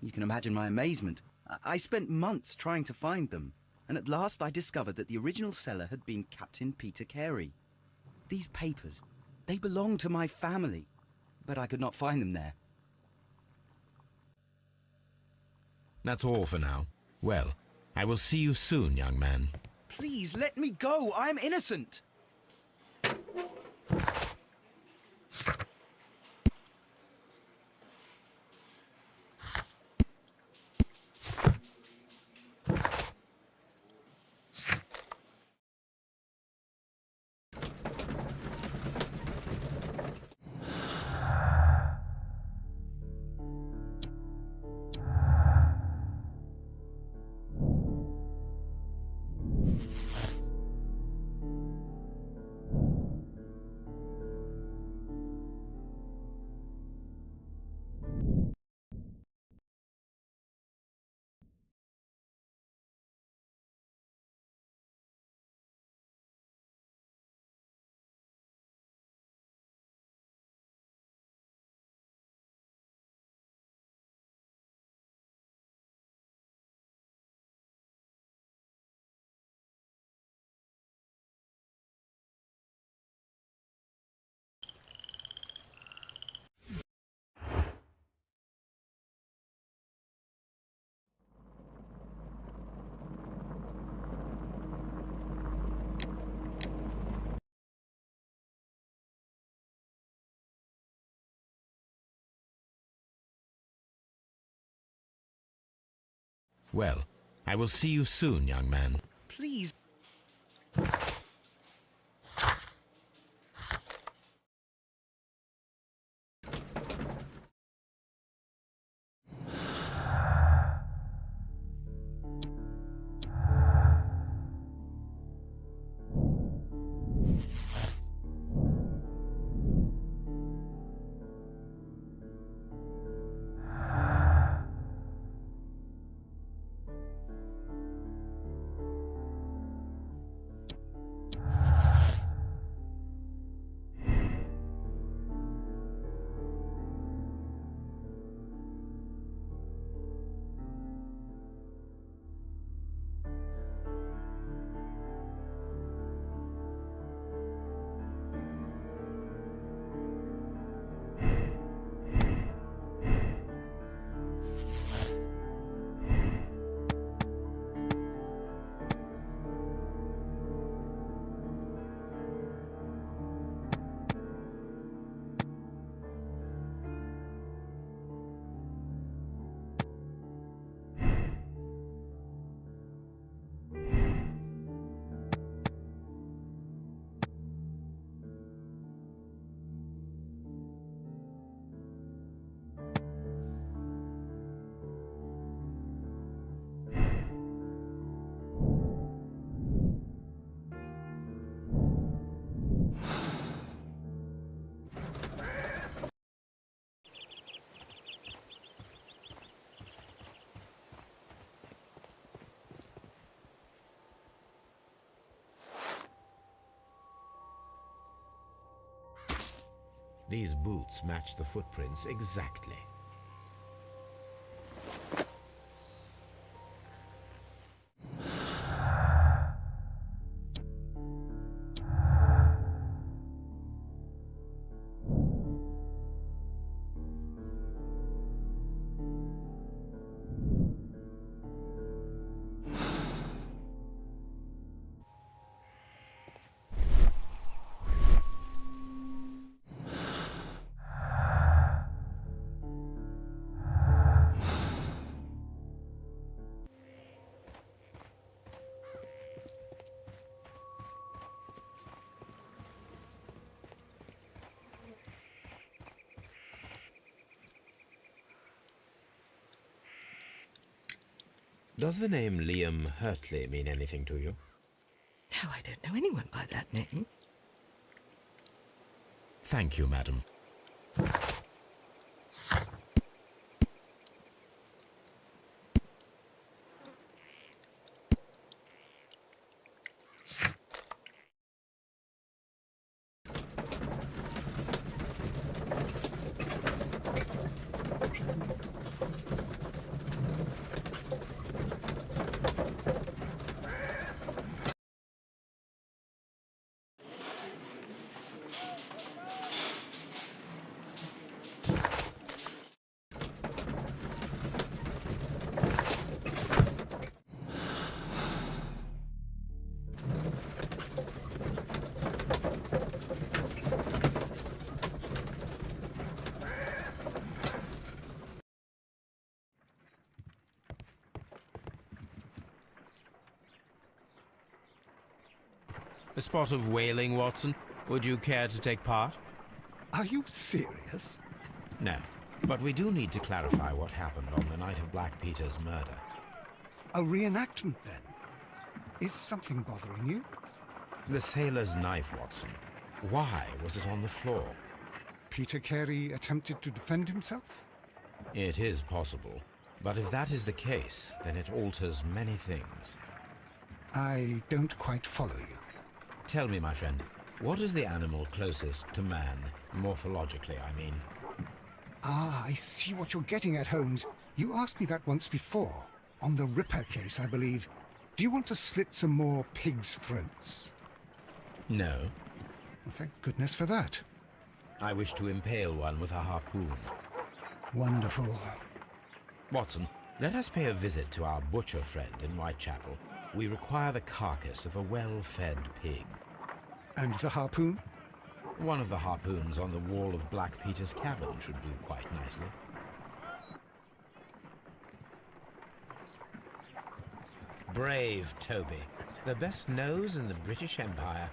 Speaker 6: You can imagine my amazement. I spent months trying to find them, and at last I discovered that the original seller had been Captain Peter Carey. These papers, they belonged to my family, but I could not find them there.
Speaker 2: That's all for now. Well, I will see you soon, young man.
Speaker 6: Please, let me go! I'm innocent!
Speaker 2: Well, I will see you soon, young man.
Speaker 3: Please.
Speaker 2: These boots match the footprints exactly. Does the name Liam Hurtley mean anything to you?
Speaker 4: No, I don't know anyone by that name.
Speaker 2: Thank you, madam.
Speaker 5: A spot of whaling, Watson. Would you care to take part?
Speaker 1: Are you serious?
Speaker 2: No, but we do need to clarify what happened on the night of Black Peter's murder.
Speaker 1: A reenactment, then? Is something bothering you?
Speaker 2: The sailor's knife, Watson. Why was it on the floor?
Speaker 1: Peter Carey attempted to defend himself?
Speaker 2: It is possible, but if that is the case, then it alters many things.
Speaker 1: I don't quite follow you.
Speaker 2: Tell me, my friend, what is the animal closest to man, morphologically, I mean?
Speaker 1: Ah, I see what you're getting at, Holmes. You asked me that once before. On the Ripper case, I believe. Do you want to slit some more pigs' throats?
Speaker 2: No.
Speaker 1: Well, thank goodness for that.
Speaker 2: I wish to impale one with a harpoon.
Speaker 1: Wonderful.
Speaker 2: Watson, let us pay a visit to our butcher friend in Whitechapel. We require the carcass of a well-fed pig.
Speaker 1: And the harpoon?
Speaker 2: One of the harpoons on the wall of Black Peter's cabin should do quite nicely. Brave Toby. The best nose in the British Empire.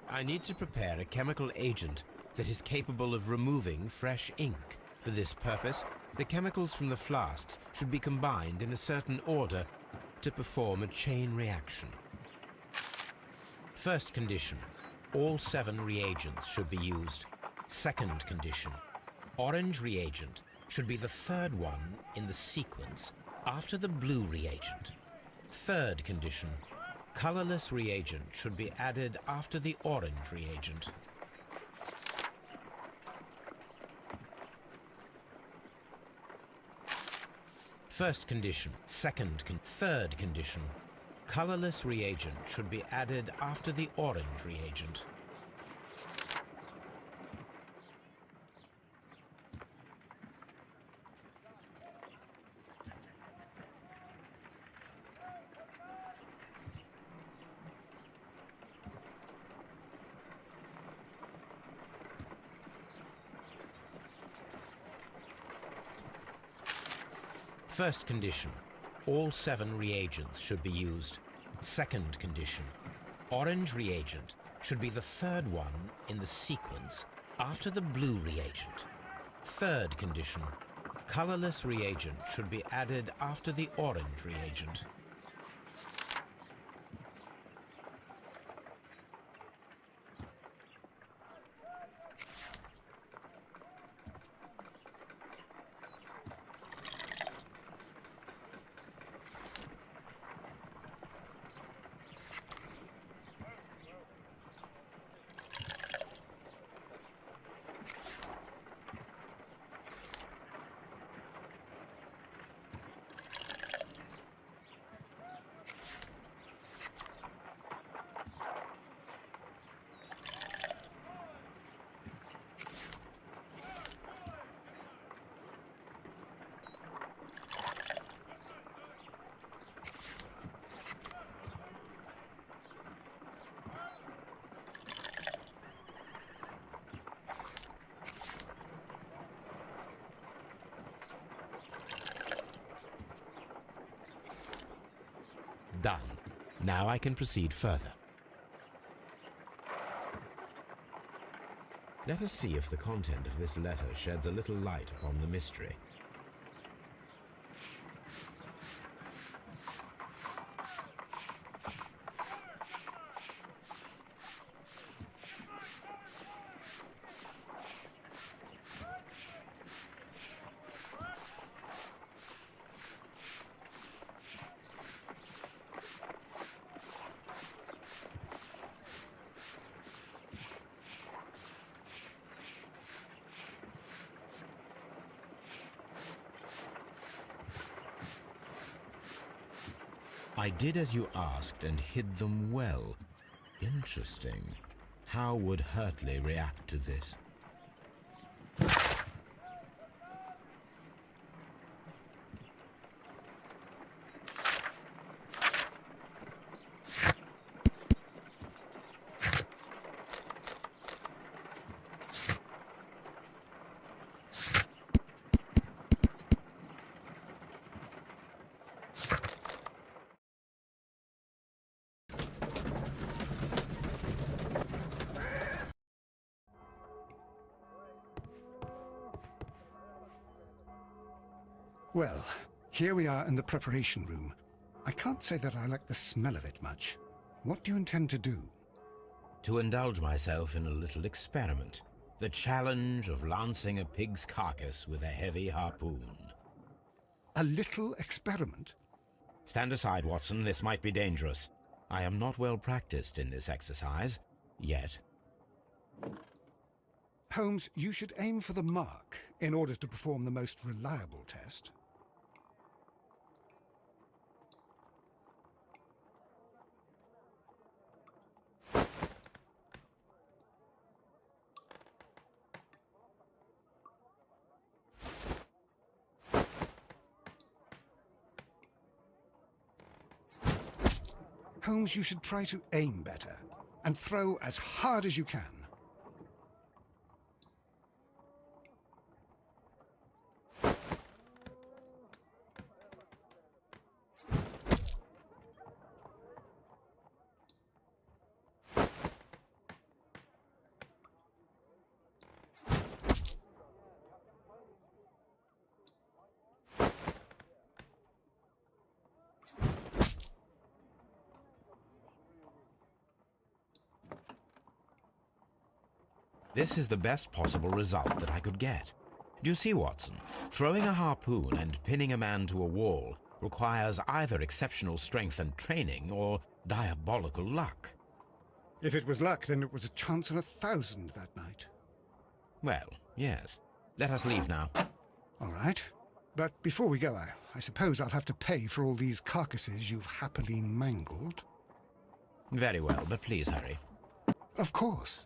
Speaker 5: I need to prepare a chemical agent that is capable of removing fresh ink. For this purpose, the chemicals from the flasks should be combined in a certain order to perform a chain reaction.
Speaker 2: First condition, all 7 reagents should be used. Second condition, orange reagent should be the third one in the sequence after the blue reagent. Third condition, colorless reagent should be added after the orange reagent. First condition, third condition, colorless reagent should be added after the orange reagent. First condition, all 7 reagents should be used. Second condition, orange reagent should be the third one in the sequence after the blue reagent. Third condition, colorless reagent should be added after the orange reagent. Done. Now I can proceed further. Let us see if the content of this letter sheds a little light upon the mystery. I did as you asked and hid them well. Interesting. How would Hurtley react to this?
Speaker 1: Well, here we are in the preparation room. I can't say that I like the smell of it much. What do you intend to do?
Speaker 2: To indulge myself in a little experiment. The challenge of lancing a pig's carcass with a heavy harpoon.
Speaker 1: A little experiment?
Speaker 2: Stand aside, Watson. This might be dangerous. I am not well practiced in this exercise. Yet.
Speaker 1: Holmes, you should aim for the mark in order to perform the most reliable test. Holmes, you should try to aim better and throw as hard as you can.
Speaker 5: This is the best possible result that I could get. Do you see, Watson? Throwing a harpoon and pinning a man to a wall requires either exceptional strength and training or diabolical luck.
Speaker 1: If it was luck, then it was a chance in 1,000 that night.
Speaker 5: Well, yes. Let us leave now.
Speaker 1: All right. But before we go, I suppose I'll have to pay for all these carcasses you've happily mangled.
Speaker 5: Very well, but please hurry.
Speaker 1: Of course.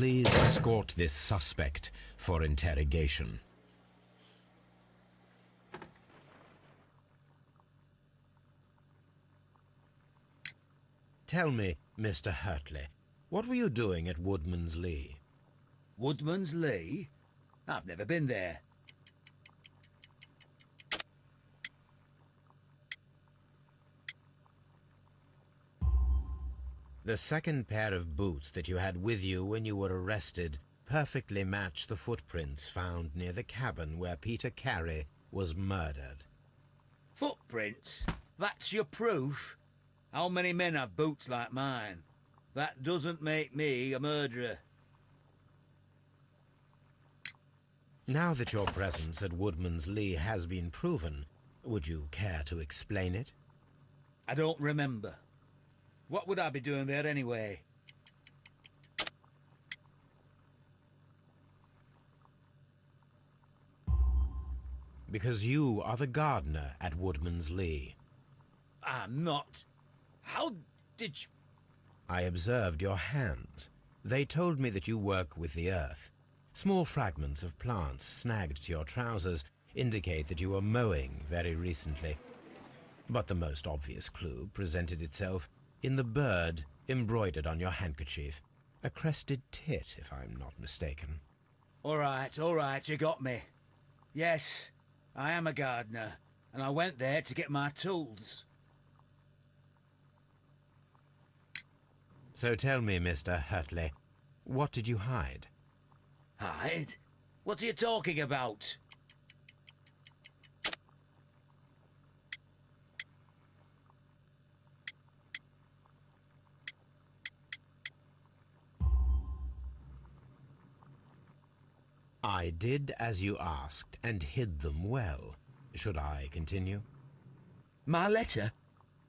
Speaker 5: Please escort this suspect for interrogation. Tell me, Mr. Hurtley, what were you doing at Woodman's Lee?
Speaker 9: Woodman's Lee? I've never been there.
Speaker 5: The second pair of boots that you had with you when you were arrested perfectly match the footprints found near the cabin where Peter Carey was murdered.
Speaker 9: Footprints? That's your proof? How many men have boots like mine? That doesn't make me a murderer.
Speaker 5: Now that your presence at Woodman's Lee has been proven, would you care to explain it?
Speaker 9: I don't remember. What would I be doing there anyway?
Speaker 5: Because you are the gardener at Woodman's Lee.
Speaker 9: I'm not. How did you...
Speaker 5: I observed your hands. They told me that you work with the earth. Small fragments of plants snagged to your trousers indicate that you were mowing very recently. But the most obvious clue presented itself in the bird embroidered on your handkerchief. A crested tit, if I'm not mistaken.
Speaker 9: All right, you got me. Yes, I am a gardener, and I went there to get my tools.
Speaker 5: So tell me, Mr. Hurtley, what did you hide?
Speaker 9: Hide? What are you talking about?
Speaker 5: I did as you asked, and hid them well. Should I continue?
Speaker 9: My letter?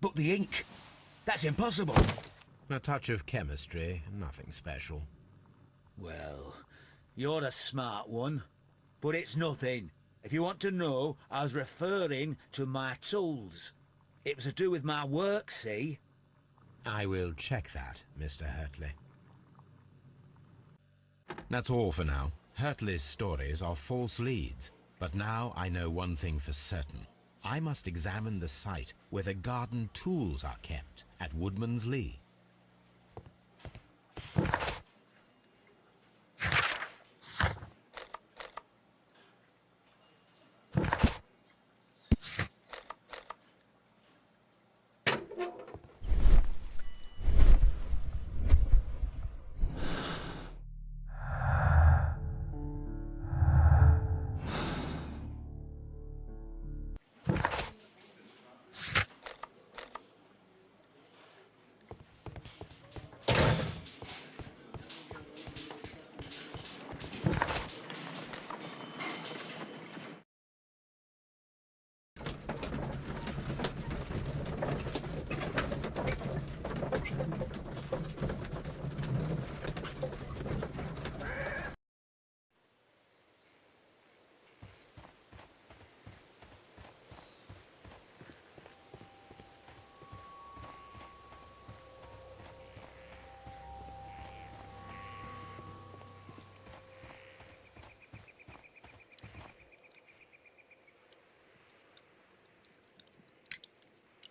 Speaker 9: But the ink? That's impossible.
Speaker 5: A touch of chemistry, nothing special.
Speaker 9: Well, you're a smart one. But it's nothing. If you want to know, I was referring to my tools. It was to do with my work, see?
Speaker 5: I will check that, Mr. Hurtley. That's all for now. Hurtley's stories are false leads, but now I know one thing for certain. I must examine the site where the garden tools are kept at Woodman's Lee.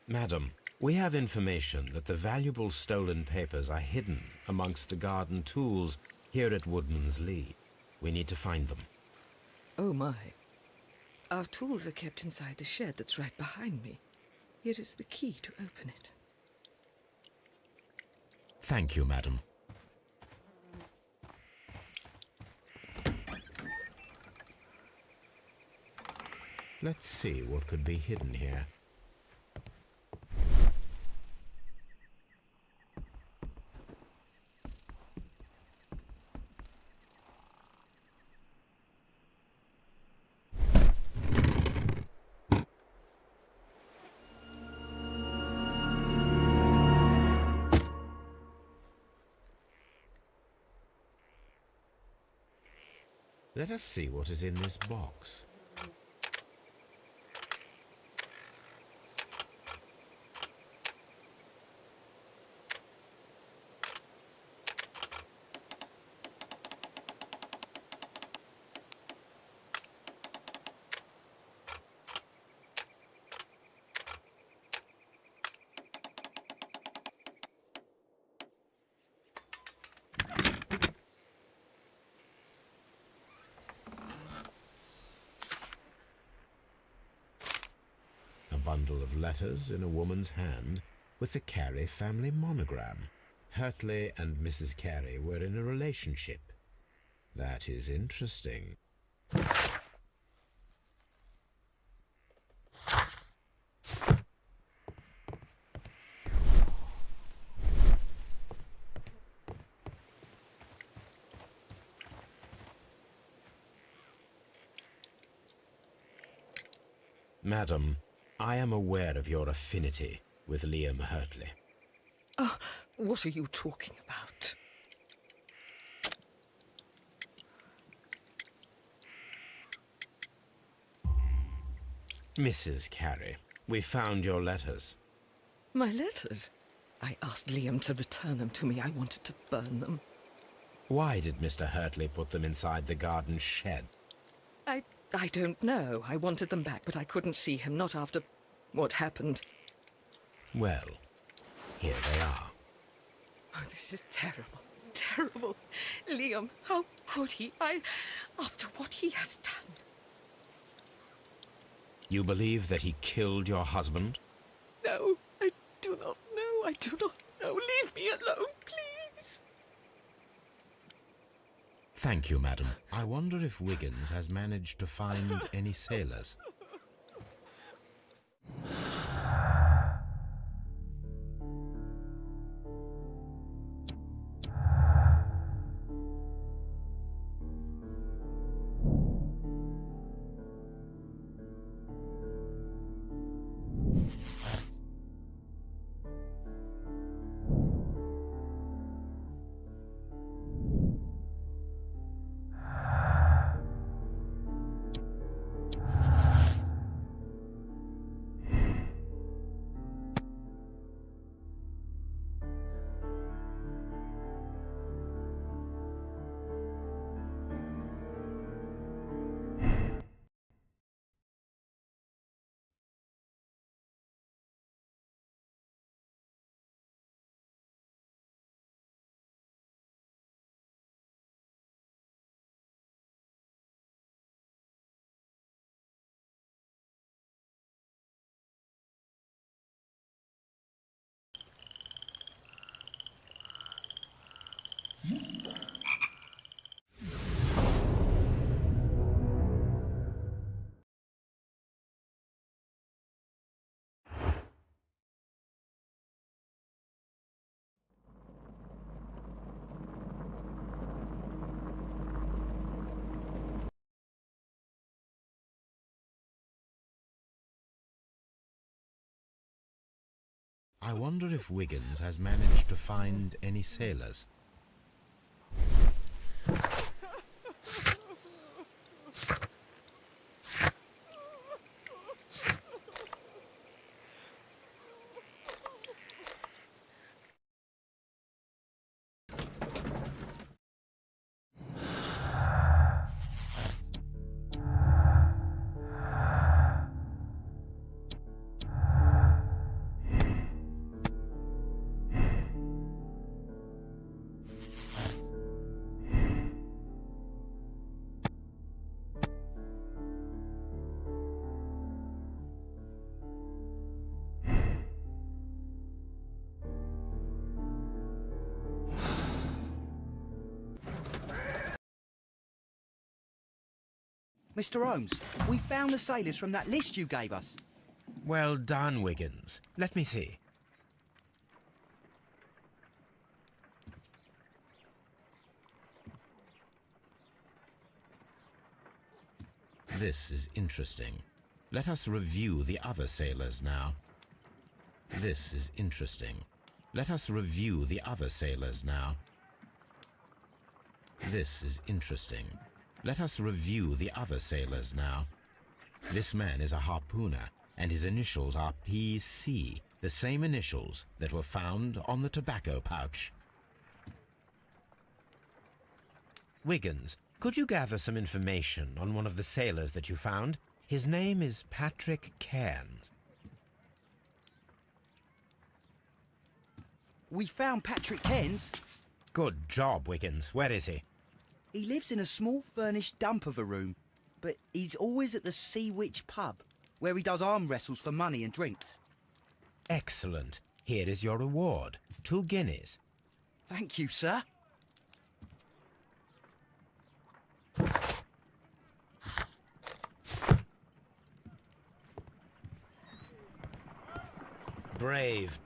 Speaker 2: Madam, we have information that the valuable stolen papers are hidden amongst the garden tools here at Woodman's Lee. We need to find them.
Speaker 4: Oh my. Our tools are kept inside the shed that's right behind me. Here is the key to open it.
Speaker 2: Thank you, madam. Let's see what could be hidden here. Let us see what is in this box. Bundle of letters in a woman's hand with the Carey family monogram. Hurtley and Mrs. Carey were in a relationship. That is interesting. Madam, I am aware of your affinity with Liam Hurtley.
Speaker 4: Oh, what are you talking about?
Speaker 2: Mrs. Carey, we found your letters.
Speaker 4: My letters? I asked Liam to return them to me. I wanted to burn them.
Speaker 2: Why did Mr. Hurtley put them inside the garden shed?
Speaker 4: I don't know. I wanted them back, but I couldn't see him, not after what happened.
Speaker 2: Well, here they are.
Speaker 4: Oh, this is terrible. Terrible. Liam, how could he? After what he has done.
Speaker 2: You believe that he killed your husband?
Speaker 4: No, I do not know. I do not know. Leave me alone, please.
Speaker 2: Thank you, madam. I wonder if Wiggins has managed to find any sailors. I wonder if Wiggins has managed to find any sailors.
Speaker 6: Mr. Holmes, we found the sailors from that list you gave us.
Speaker 5: Well done, Wiggins. Let me see.
Speaker 2: This is interesting. Let us review the other sailors now. This is interesting. Let us review the other sailors now. This is interesting. Let us review the other sailors now. This man is a harpooner, and his initials are PC, the same initials that were found on the tobacco pouch.
Speaker 5: Wiggins, could you gather some information on one of the sailors that you found? His name is Patrick Cairns.
Speaker 6: We found Patrick Cairns.
Speaker 5: Good job, Wiggins. Where is he?
Speaker 6: He lives in a small furnished dump of a room, but he's always at the Sea Witch pub, where he does arm wrestles for money and drinks.
Speaker 5: Excellent. Here is your reward. 2 guineas.
Speaker 6: Thank you, sir.
Speaker 5: Brave.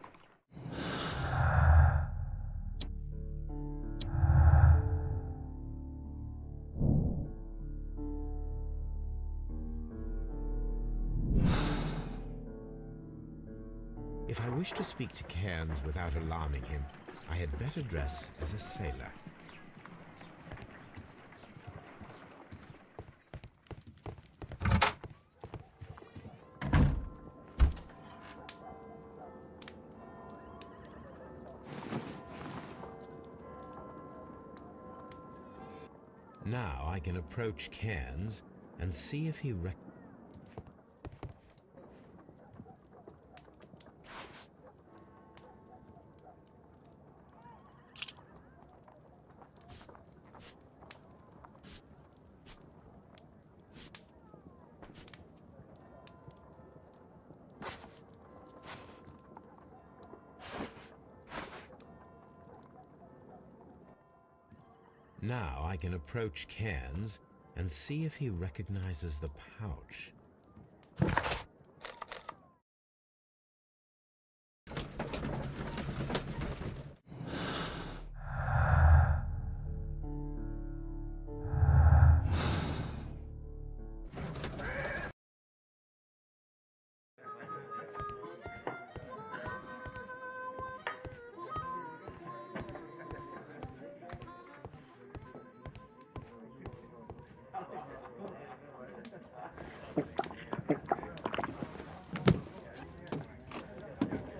Speaker 2: If I wish to speak to Cairns without alarming him, I had better dress as a sailor. Now I can approach Cairns and see if he Now I can approach Cairns and see if he recognizes the pouch.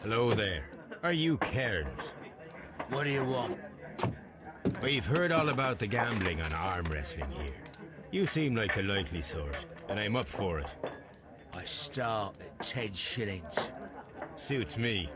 Speaker 2: Hello there. Are you Cairns?
Speaker 9: What do you want?
Speaker 2: We've heard all about the gambling and arm wrestling here. You seem like the likely sort, and I'm up for it.
Speaker 9: I start at 10 shillings.
Speaker 2: Suits me.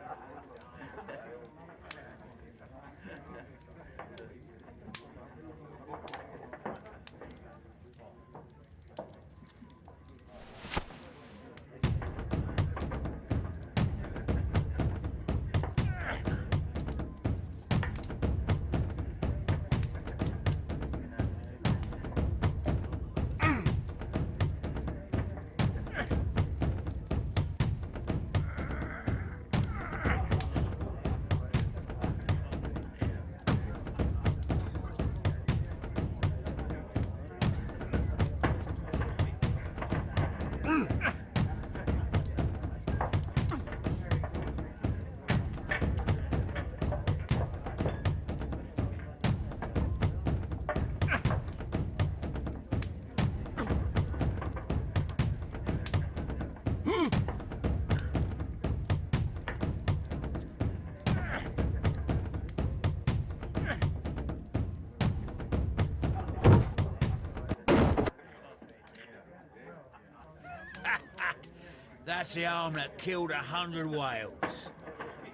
Speaker 9: That's the arm that killed 100 whales.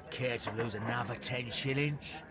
Speaker 9: Care to lose another 10 shillings?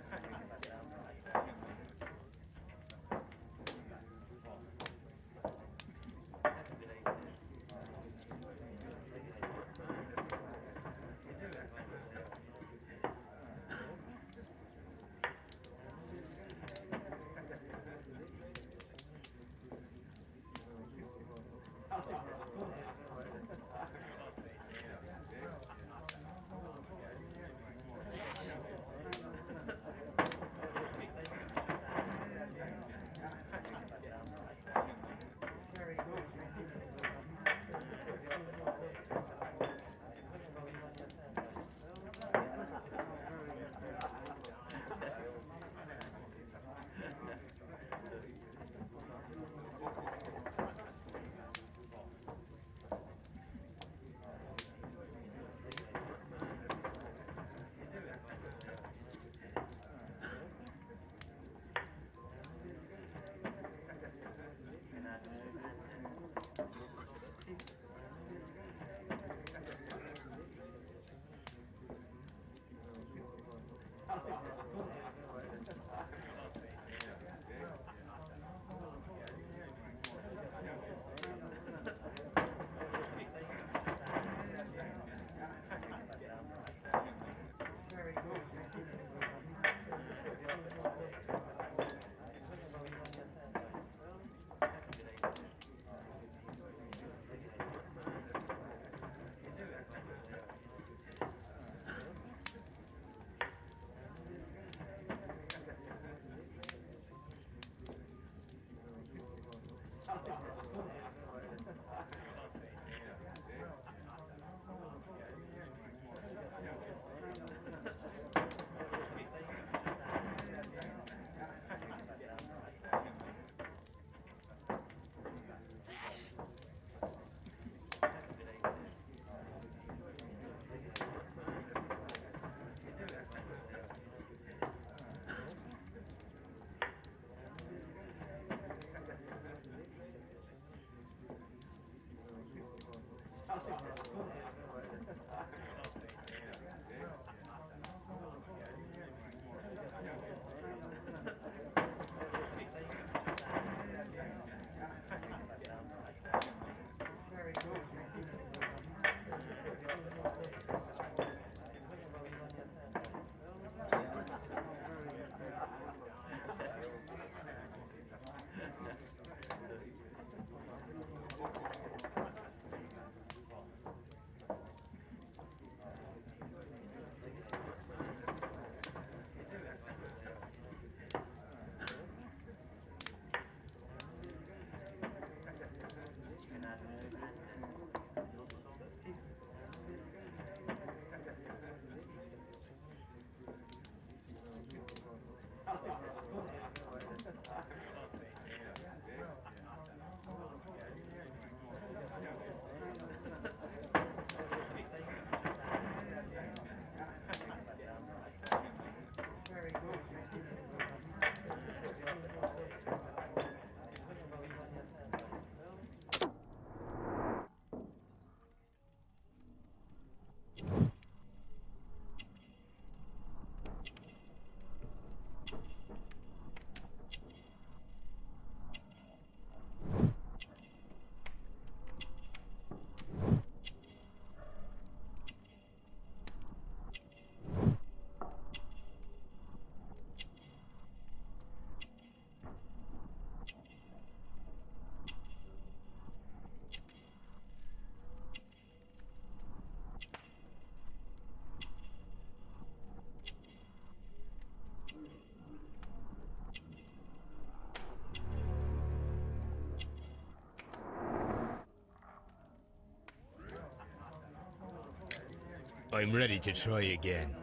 Speaker 5: I'm ready to try again.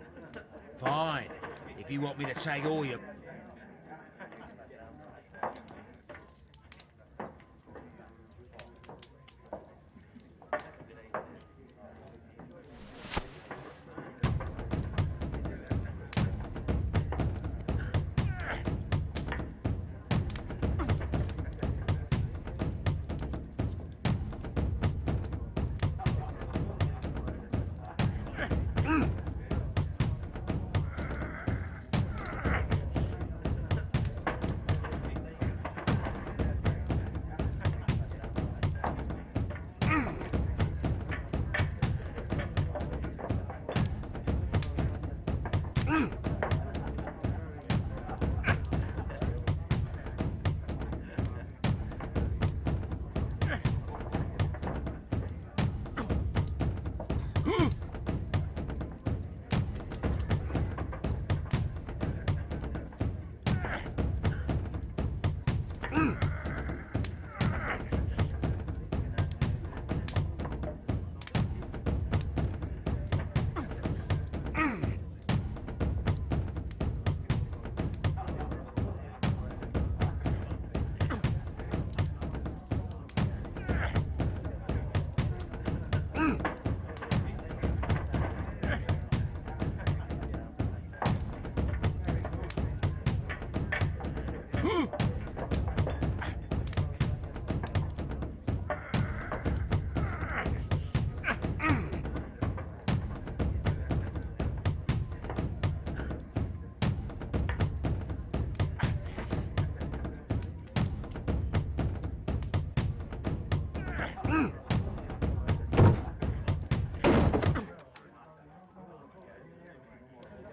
Speaker 9: Fine. If you want me to take all your...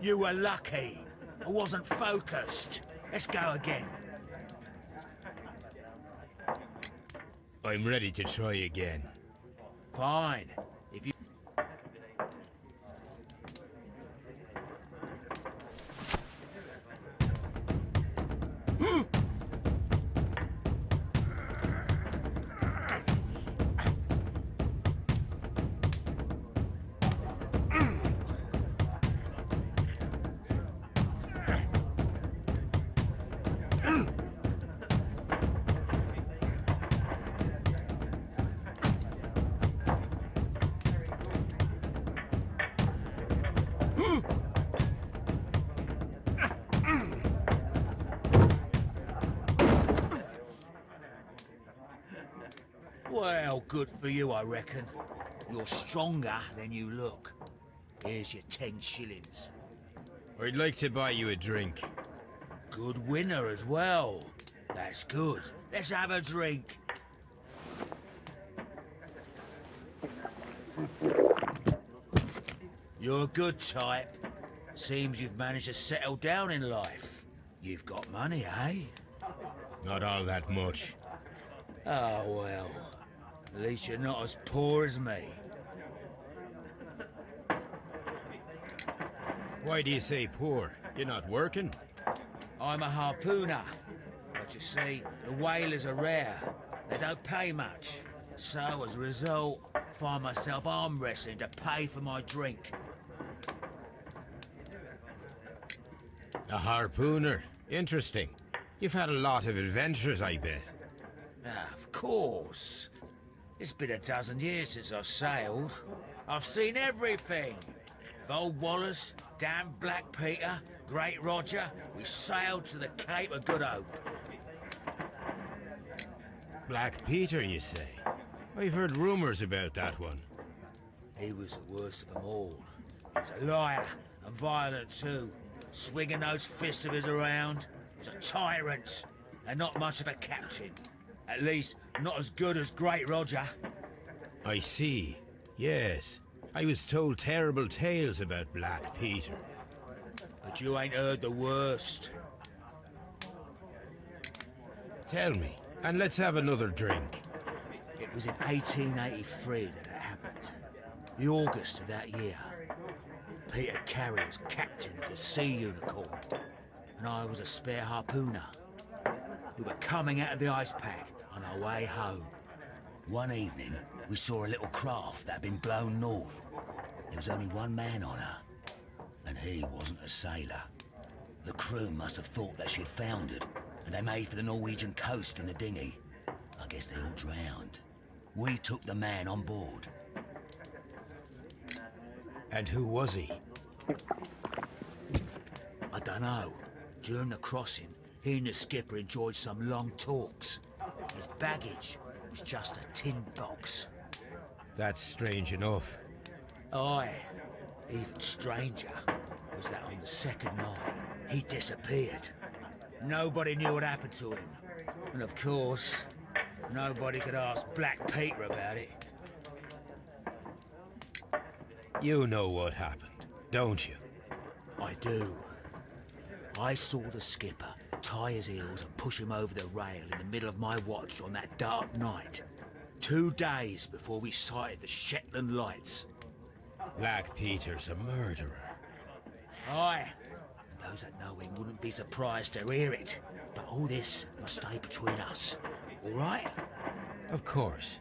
Speaker 9: You were lucky. I wasn't focused. Let's go again.
Speaker 5: I'm ready to try again.
Speaker 9: Fine. If you... Well, good for you, I reckon. You're stronger than you look. Here's your 10 shillings.
Speaker 5: I'd like to buy you a drink.
Speaker 9: Good winner as well. That's good. Let's have a drink. You're a good type. Seems you've managed to settle down in life. You've got money, eh?
Speaker 5: Not all that much.
Speaker 9: Oh, well. At least you're not as poor as me.
Speaker 5: Why do you say poor? You're not working?
Speaker 9: I'm a harpooner. But you see, the whalers are rare. They don't pay much. So, as a result, I find myself arm wrestling to pay for my drink.
Speaker 5: A harpooner? Interesting. You've had a lot of adventures, I bet.
Speaker 9: Of course. It's been a dozen years since I've sailed. I've seen everything. With old Wallace, damn Black Peter, Great Roger, we sailed to the Cape of Good Hope.
Speaker 5: Black Peter, you say? I've heard rumors about that one.
Speaker 9: He was the worst of them all. He was a liar and violent too, swinging those fists of his around. He was a tyrant and not much of a captain. At least, not as good as Great Roger.
Speaker 5: I see. Yes. I was told terrible tales about Black Peter.
Speaker 9: But you ain't heard the worst.
Speaker 5: Tell me, and let's have another drink.
Speaker 9: It was in 1883 that it happened. The August of that year. Peter Carey was captain of the Sea Unicorn, and I was a spare harpooner. We were coming out of the ice pack on our way home. One evening, we saw a little craft that had been blown north. There was only one man on her, and he wasn't a sailor. The crew must have thought that she'd foundered, and they made for the Norwegian coast in the dinghy. I guess they all drowned. We took the man on board.
Speaker 5: And who was he?
Speaker 9: I dunno. During the crossing, he and the skipper enjoyed some long talks. His baggage was just a tin box.
Speaker 5: That's strange enough.
Speaker 9: Aye. Even stranger was that on the second night, he disappeared. Nobody knew what happened to him. And of course, nobody could ask Black Peter about it.
Speaker 5: You know what happened, don't you?
Speaker 9: I do. I saw the skipper tie his heels and push him over the rail in the middle of my watch on that dark night. 2 days before we sighted the Shetland lights.
Speaker 5: Black Peter's a murderer.
Speaker 9: Aye. And those that know him wouldn't be surprised to hear it. But all this must stay between us. All right?
Speaker 5: Of course.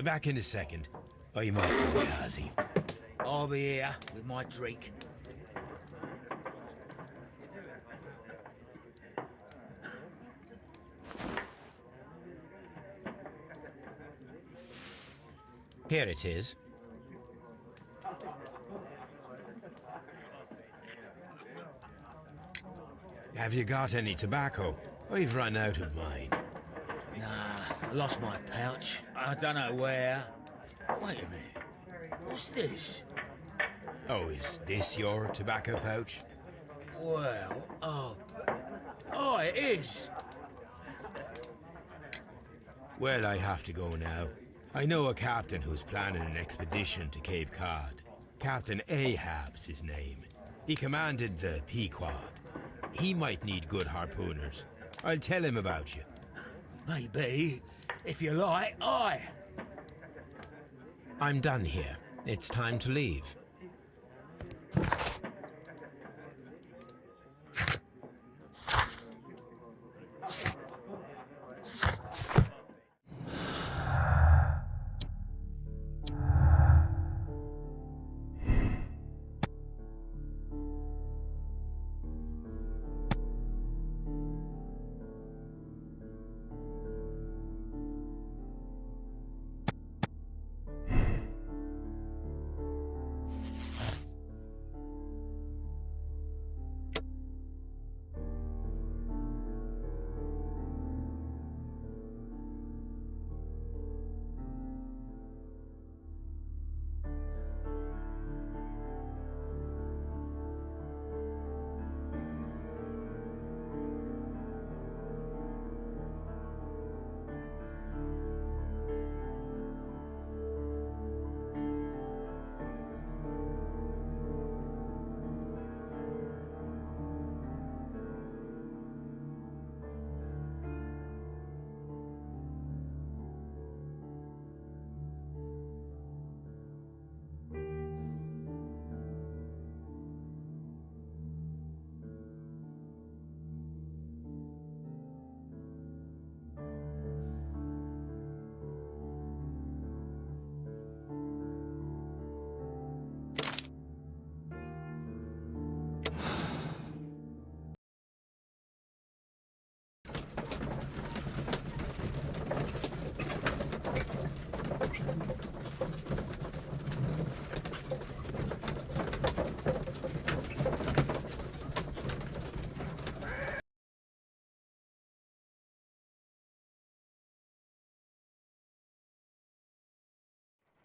Speaker 5: Back in a second. I'm off to the Ghazi.
Speaker 9: I'll be here with my drink.
Speaker 5: Here it is. Have you got any tobacco? I've run out of mine.
Speaker 9: Nah, I lost my pouch. I don't know where. Wait a minute. What's this?
Speaker 5: Oh, is this your tobacco pouch?
Speaker 9: Well, oh, it is.
Speaker 5: Well, I have to go now. I know a captain who's planning an expedition to Cape Cod. Captain Ahab's his name. He commanded the Pequod. He might need good harpooners. I'll tell him about you.
Speaker 9: Maybe. If you like, aye.
Speaker 5: I'm done here. It's time to leave.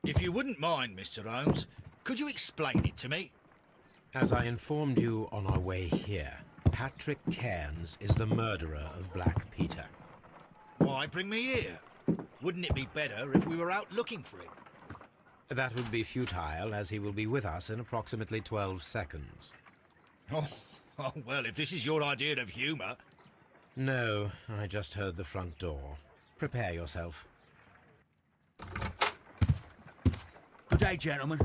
Speaker 3: If you wouldn't mind, Mr. Holmes, could you explain it to me?
Speaker 5: As I informed you on our way here, Patrick Cairns is the murderer of Black Peter.
Speaker 3: Why bring me here? Wouldn't it be better if we were out looking for him?
Speaker 5: That would be futile, as he will be with us in approximately 12 seconds.
Speaker 3: Oh, well, if this is your idea of humour...
Speaker 5: No, I just heard the front door. Prepare yourself.
Speaker 9: Good day, gentlemen.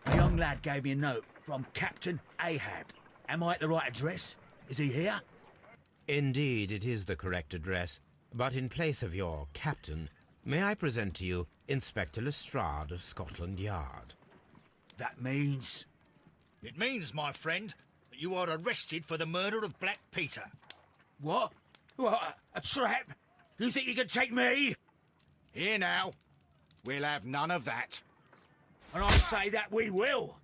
Speaker 9: A young lad gave me a note from Captain Ahab. Am I at the right address? Is he here?
Speaker 5: Indeed, it is the correct address. But in place of your captain, May I present to you Inspector Lestrade of Scotland Yard?
Speaker 9: That means...
Speaker 3: It means, my friend, that you are arrested for the murder of Black Peter.
Speaker 9: What? What? A trap? You think you can take me?
Speaker 3: Here now. We'll have none of that.
Speaker 9: And I say that we will.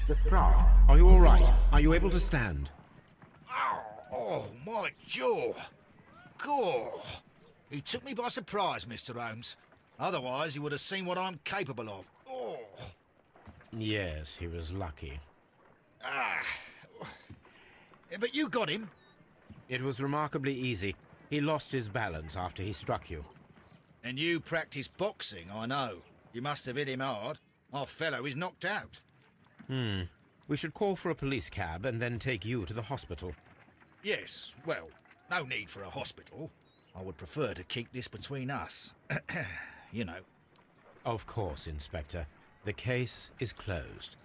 Speaker 2: Lestrade, are you all right? Are you able to stand?
Speaker 3: Oh, my jaw. Gore. He took me by surprise, Mr. Holmes. Otherwise, he would have seen what I'm capable of. Oh.
Speaker 5: Yes, he was lucky.
Speaker 3: Ah. But you got him.
Speaker 5: It was remarkably easy. He lost his balance after he struck you.
Speaker 3: And you practice boxing, I know. You must have hit him hard. Our fellow is knocked out.
Speaker 5: We should call for a police cab and then take you to the hospital.
Speaker 3: Yes, well, no need for a hospital. I would prefer to keep this between us. You know.
Speaker 5: Of course, Inspector. The case is closed.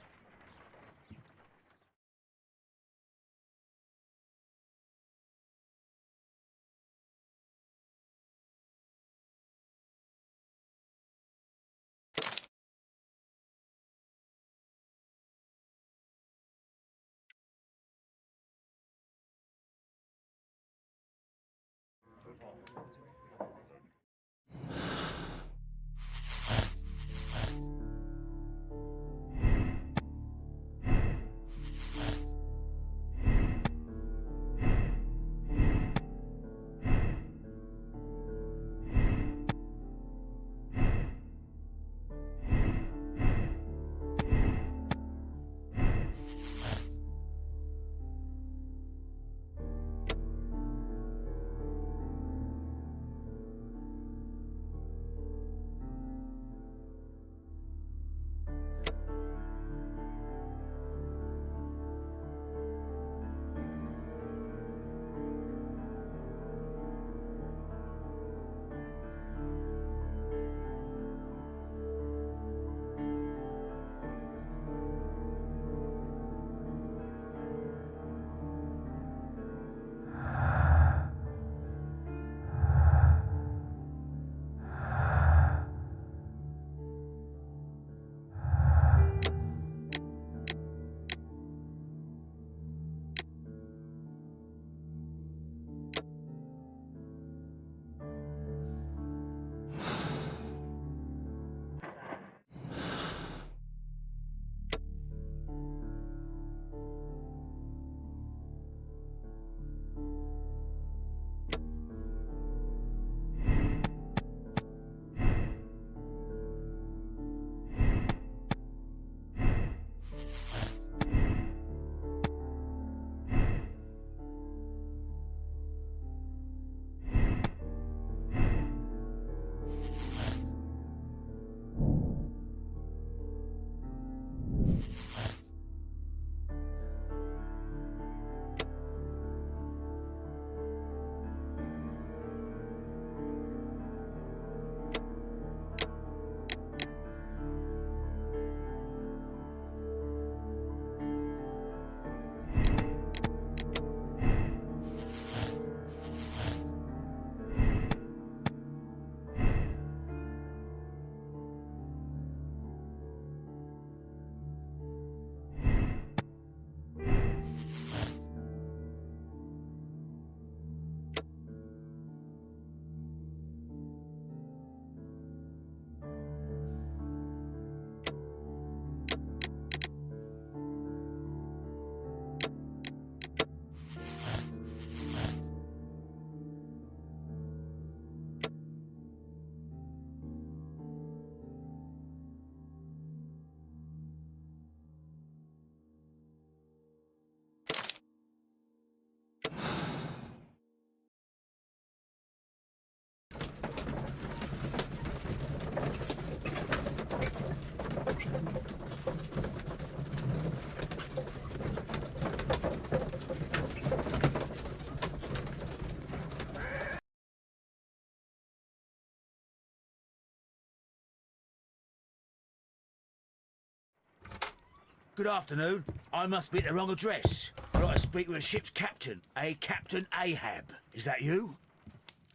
Speaker 9: Good afternoon. I must be at the wrong address. I'd like to speak with a ship's captain, a Captain Ahab. Is that you?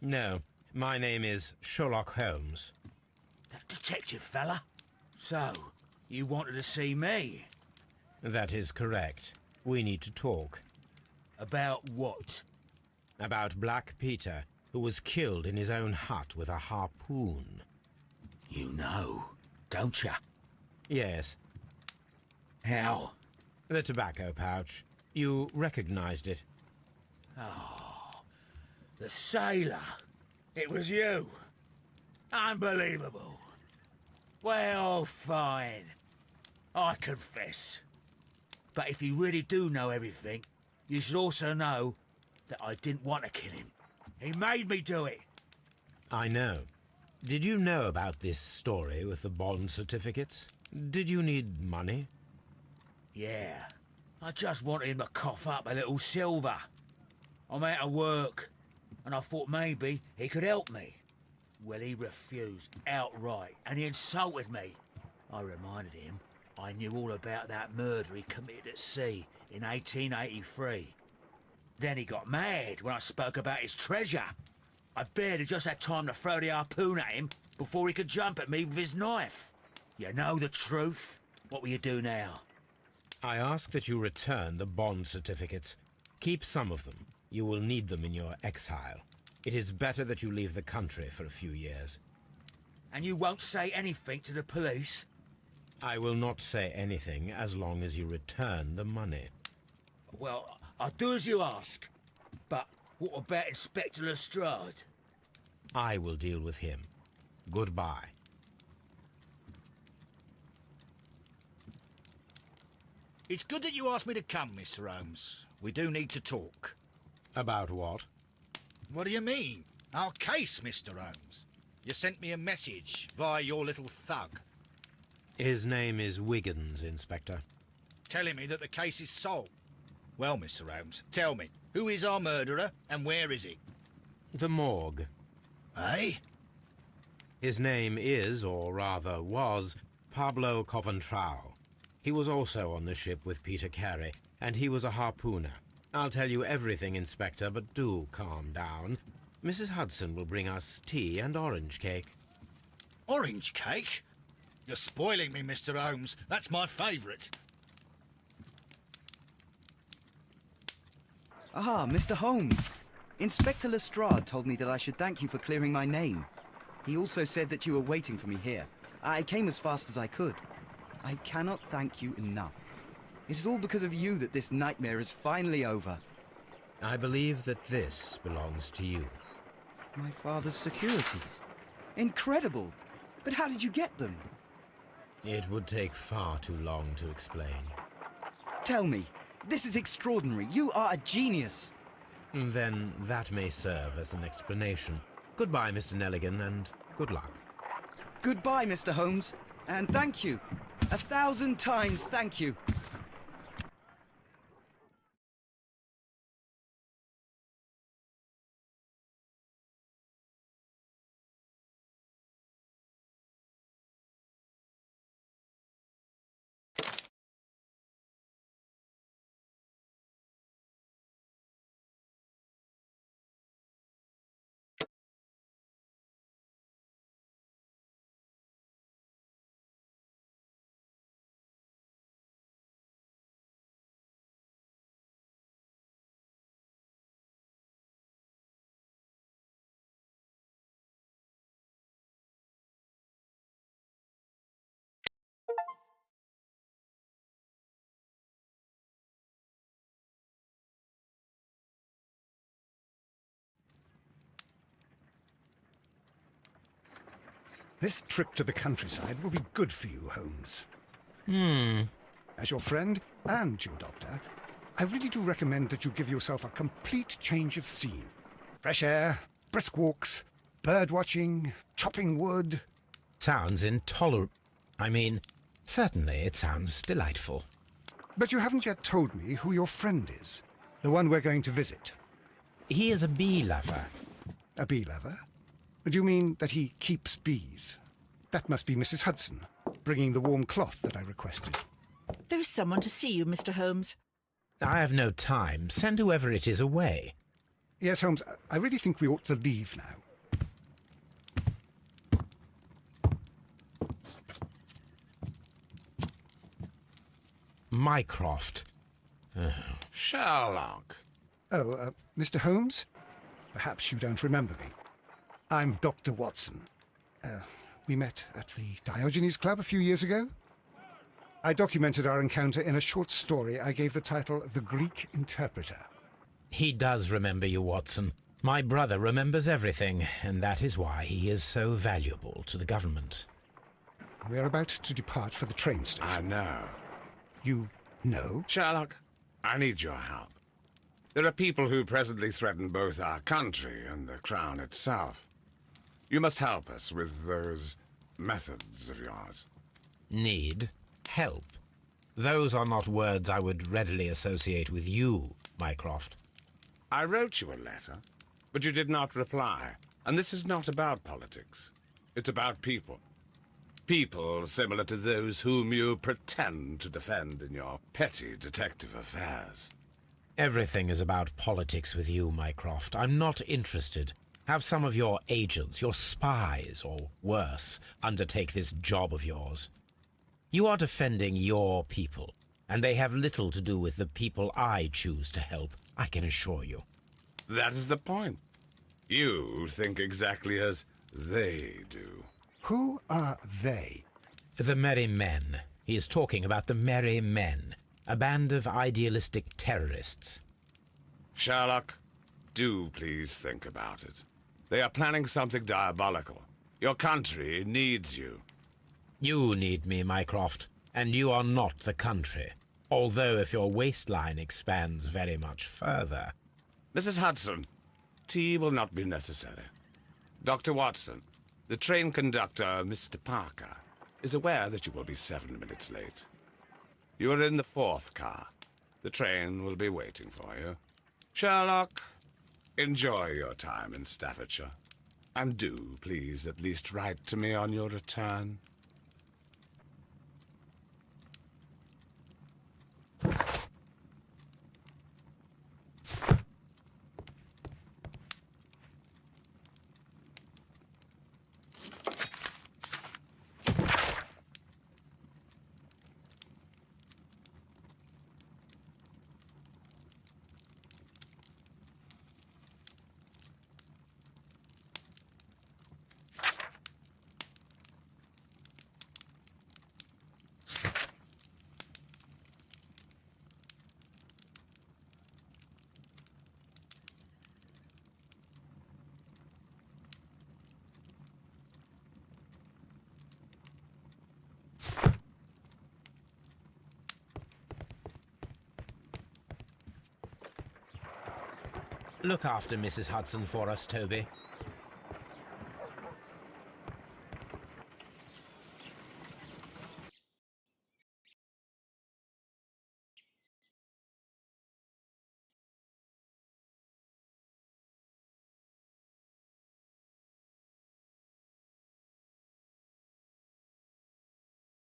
Speaker 5: No, my name is Sherlock Holmes.
Speaker 9: That detective fella? So, you wanted to see me?
Speaker 5: That is correct. We need to talk.
Speaker 9: About what?
Speaker 5: About Black Peter, who was killed in his own hut with a harpoon.
Speaker 9: You know, don't you?
Speaker 5: Yes,
Speaker 9: How?
Speaker 5: the tobacco pouch. You recognized it.
Speaker 9: The sailor. It was you. Unbelievable. Well, fine. I confess. But if you really do know everything, you should also know that I didn't want to kill him. He made me do it.
Speaker 5: I know. Did you know about this story with the bond certificates? Did you need money?
Speaker 9: Yeah. I just wanted him to cough up a little silver. I'm out of work, and I thought maybe he could help me. Well, he refused outright, and he insulted me. I reminded him I knew all about that murder he committed at sea in 1883. Then he got mad when I spoke about his treasure. I barely just had time to throw the harpoon at him before he could jump at me with his knife. You know the truth. What will you do now?
Speaker 5: I ask that you return the bond certificates. Keep some of them. You will need them in your exile. It is better that you leave the country for a few years.
Speaker 9: And you won't say anything to the police?
Speaker 5: I will not say anything as long as you return the money.
Speaker 9: Well, I'll do as you ask. But what about Inspector Lestrade?
Speaker 5: I will deal with him. Goodbye.
Speaker 3: It's good that you asked me to come, Mr. Holmes. We do need to talk.
Speaker 5: About what?
Speaker 3: What do you mean? Our case, Mr. Holmes. You sent me a message via your little thug,
Speaker 5: His name is Wiggins, Inspector.
Speaker 3: telling me that the case is solved. Well, Mr. Holmes, tell me, who is our murderer and where is he?
Speaker 5: The morgue.
Speaker 3: Eh?
Speaker 5: His name is, or rather was, Pablo Coventrao. He was also on the ship with Peter Carey, and he was a harpooner. I'll tell you everything, Inspector, but do calm down. Mrs. Hudson will bring us tea and orange cake.
Speaker 3: Orange cake? You're spoiling me, Mr. Holmes. That's my favourite.
Speaker 6: Ah, Mr. Holmes. Inspector Lestrade told me that I should thank you for clearing my name. He also said that you were waiting for me here. I came as fast as I could. I cannot thank you enough. It is all because of you that this nightmare is finally over.
Speaker 5: I believe that this belongs to you.
Speaker 6: My father's securities. Incredible! But how did you get them?
Speaker 5: It would take far too long to explain.
Speaker 6: Tell me. This is extraordinary. You are a genius.
Speaker 5: Then that may serve as an explanation. Goodbye, Mr. Nelligan, and good luck.
Speaker 6: Goodbye, Mr. Holmes. And thank you. 1,000 times thank you.
Speaker 1: This trip to the countryside will be good for you, Holmes. As your friend and your doctor, I really do recommend that you give yourself a complete change of scene. Fresh air, brisk walks, bird watching, chopping wood.
Speaker 5: Sounds intolerable. I mean, certainly it sounds delightful.
Speaker 1: But you haven't yet told me who your friend is, the one we're going to visit.
Speaker 5: He is a bee lover.
Speaker 1: A bee lover? Do you mean that he keeps bees? That must be Mrs. Hudson, bringing the warm cloth that I requested.
Speaker 10: There is someone to see you, Mr. Holmes.
Speaker 5: I have no time. Send whoever it is away.
Speaker 1: Yes, Holmes, I really think we ought to leave now.
Speaker 5: Mycroft.
Speaker 7: Sherlock.
Speaker 1: Oh, Mr. Holmes? Perhaps you don't remember me. I'm Dr. Watson. We met at the Diogenes Club a few years ago. I documented our encounter in a short story I gave the title The Greek Interpreter.
Speaker 5: He does remember you, Watson. My brother remembers everything, and that is why he is so valuable to the government.
Speaker 1: We're about to depart for the train station.
Speaker 11: I know.
Speaker 1: You know?
Speaker 11: Sherlock, I need your help. There are people who presently threaten both our country and the Crown itself. You must help us with those methods of yours.
Speaker 5: Need? Help? Those are not words I would readily associate with you, Mycroft.
Speaker 11: I wrote you a letter, but you did not reply. And this is not about politics. It's about people. People similar to those whom you pretend to defend in your petty detective affairs.
Speaker 5: Everything is about politics with you, Mycroft. I'm not interested. Have some of your agents, your spies, or worse, undertake this job of yours. You are defending your people, and they have little to do with the people I choose to help, I can assure you.
Speaker 11: That is the point. You think exactly as they do.
Speaker 1: Who are they?
Speaker 5: The Merry Men. He is talking about the Merry Men, a band of idealistic terrorists.
Speaker 11: Sherlock, do please think about it. They are planning something diabolical. Your country needs you.
Speaker 5: You need me, Mycroft, and you are not the country. Although if your waistline expands very much further.
Speaker 11: Mrs. Hudson, tea will not be necessary. Dr. Watson, the train conductor, Mr. Parker, is aware that you will be 7 minutes late. You are in the 4th car. The train will be waiting for you. Sherlock, enjoy your time in Staffordshire. And do, please, at least write to me on your return.
Speaker 5: Look after Mrs. Hudson for us, Toby.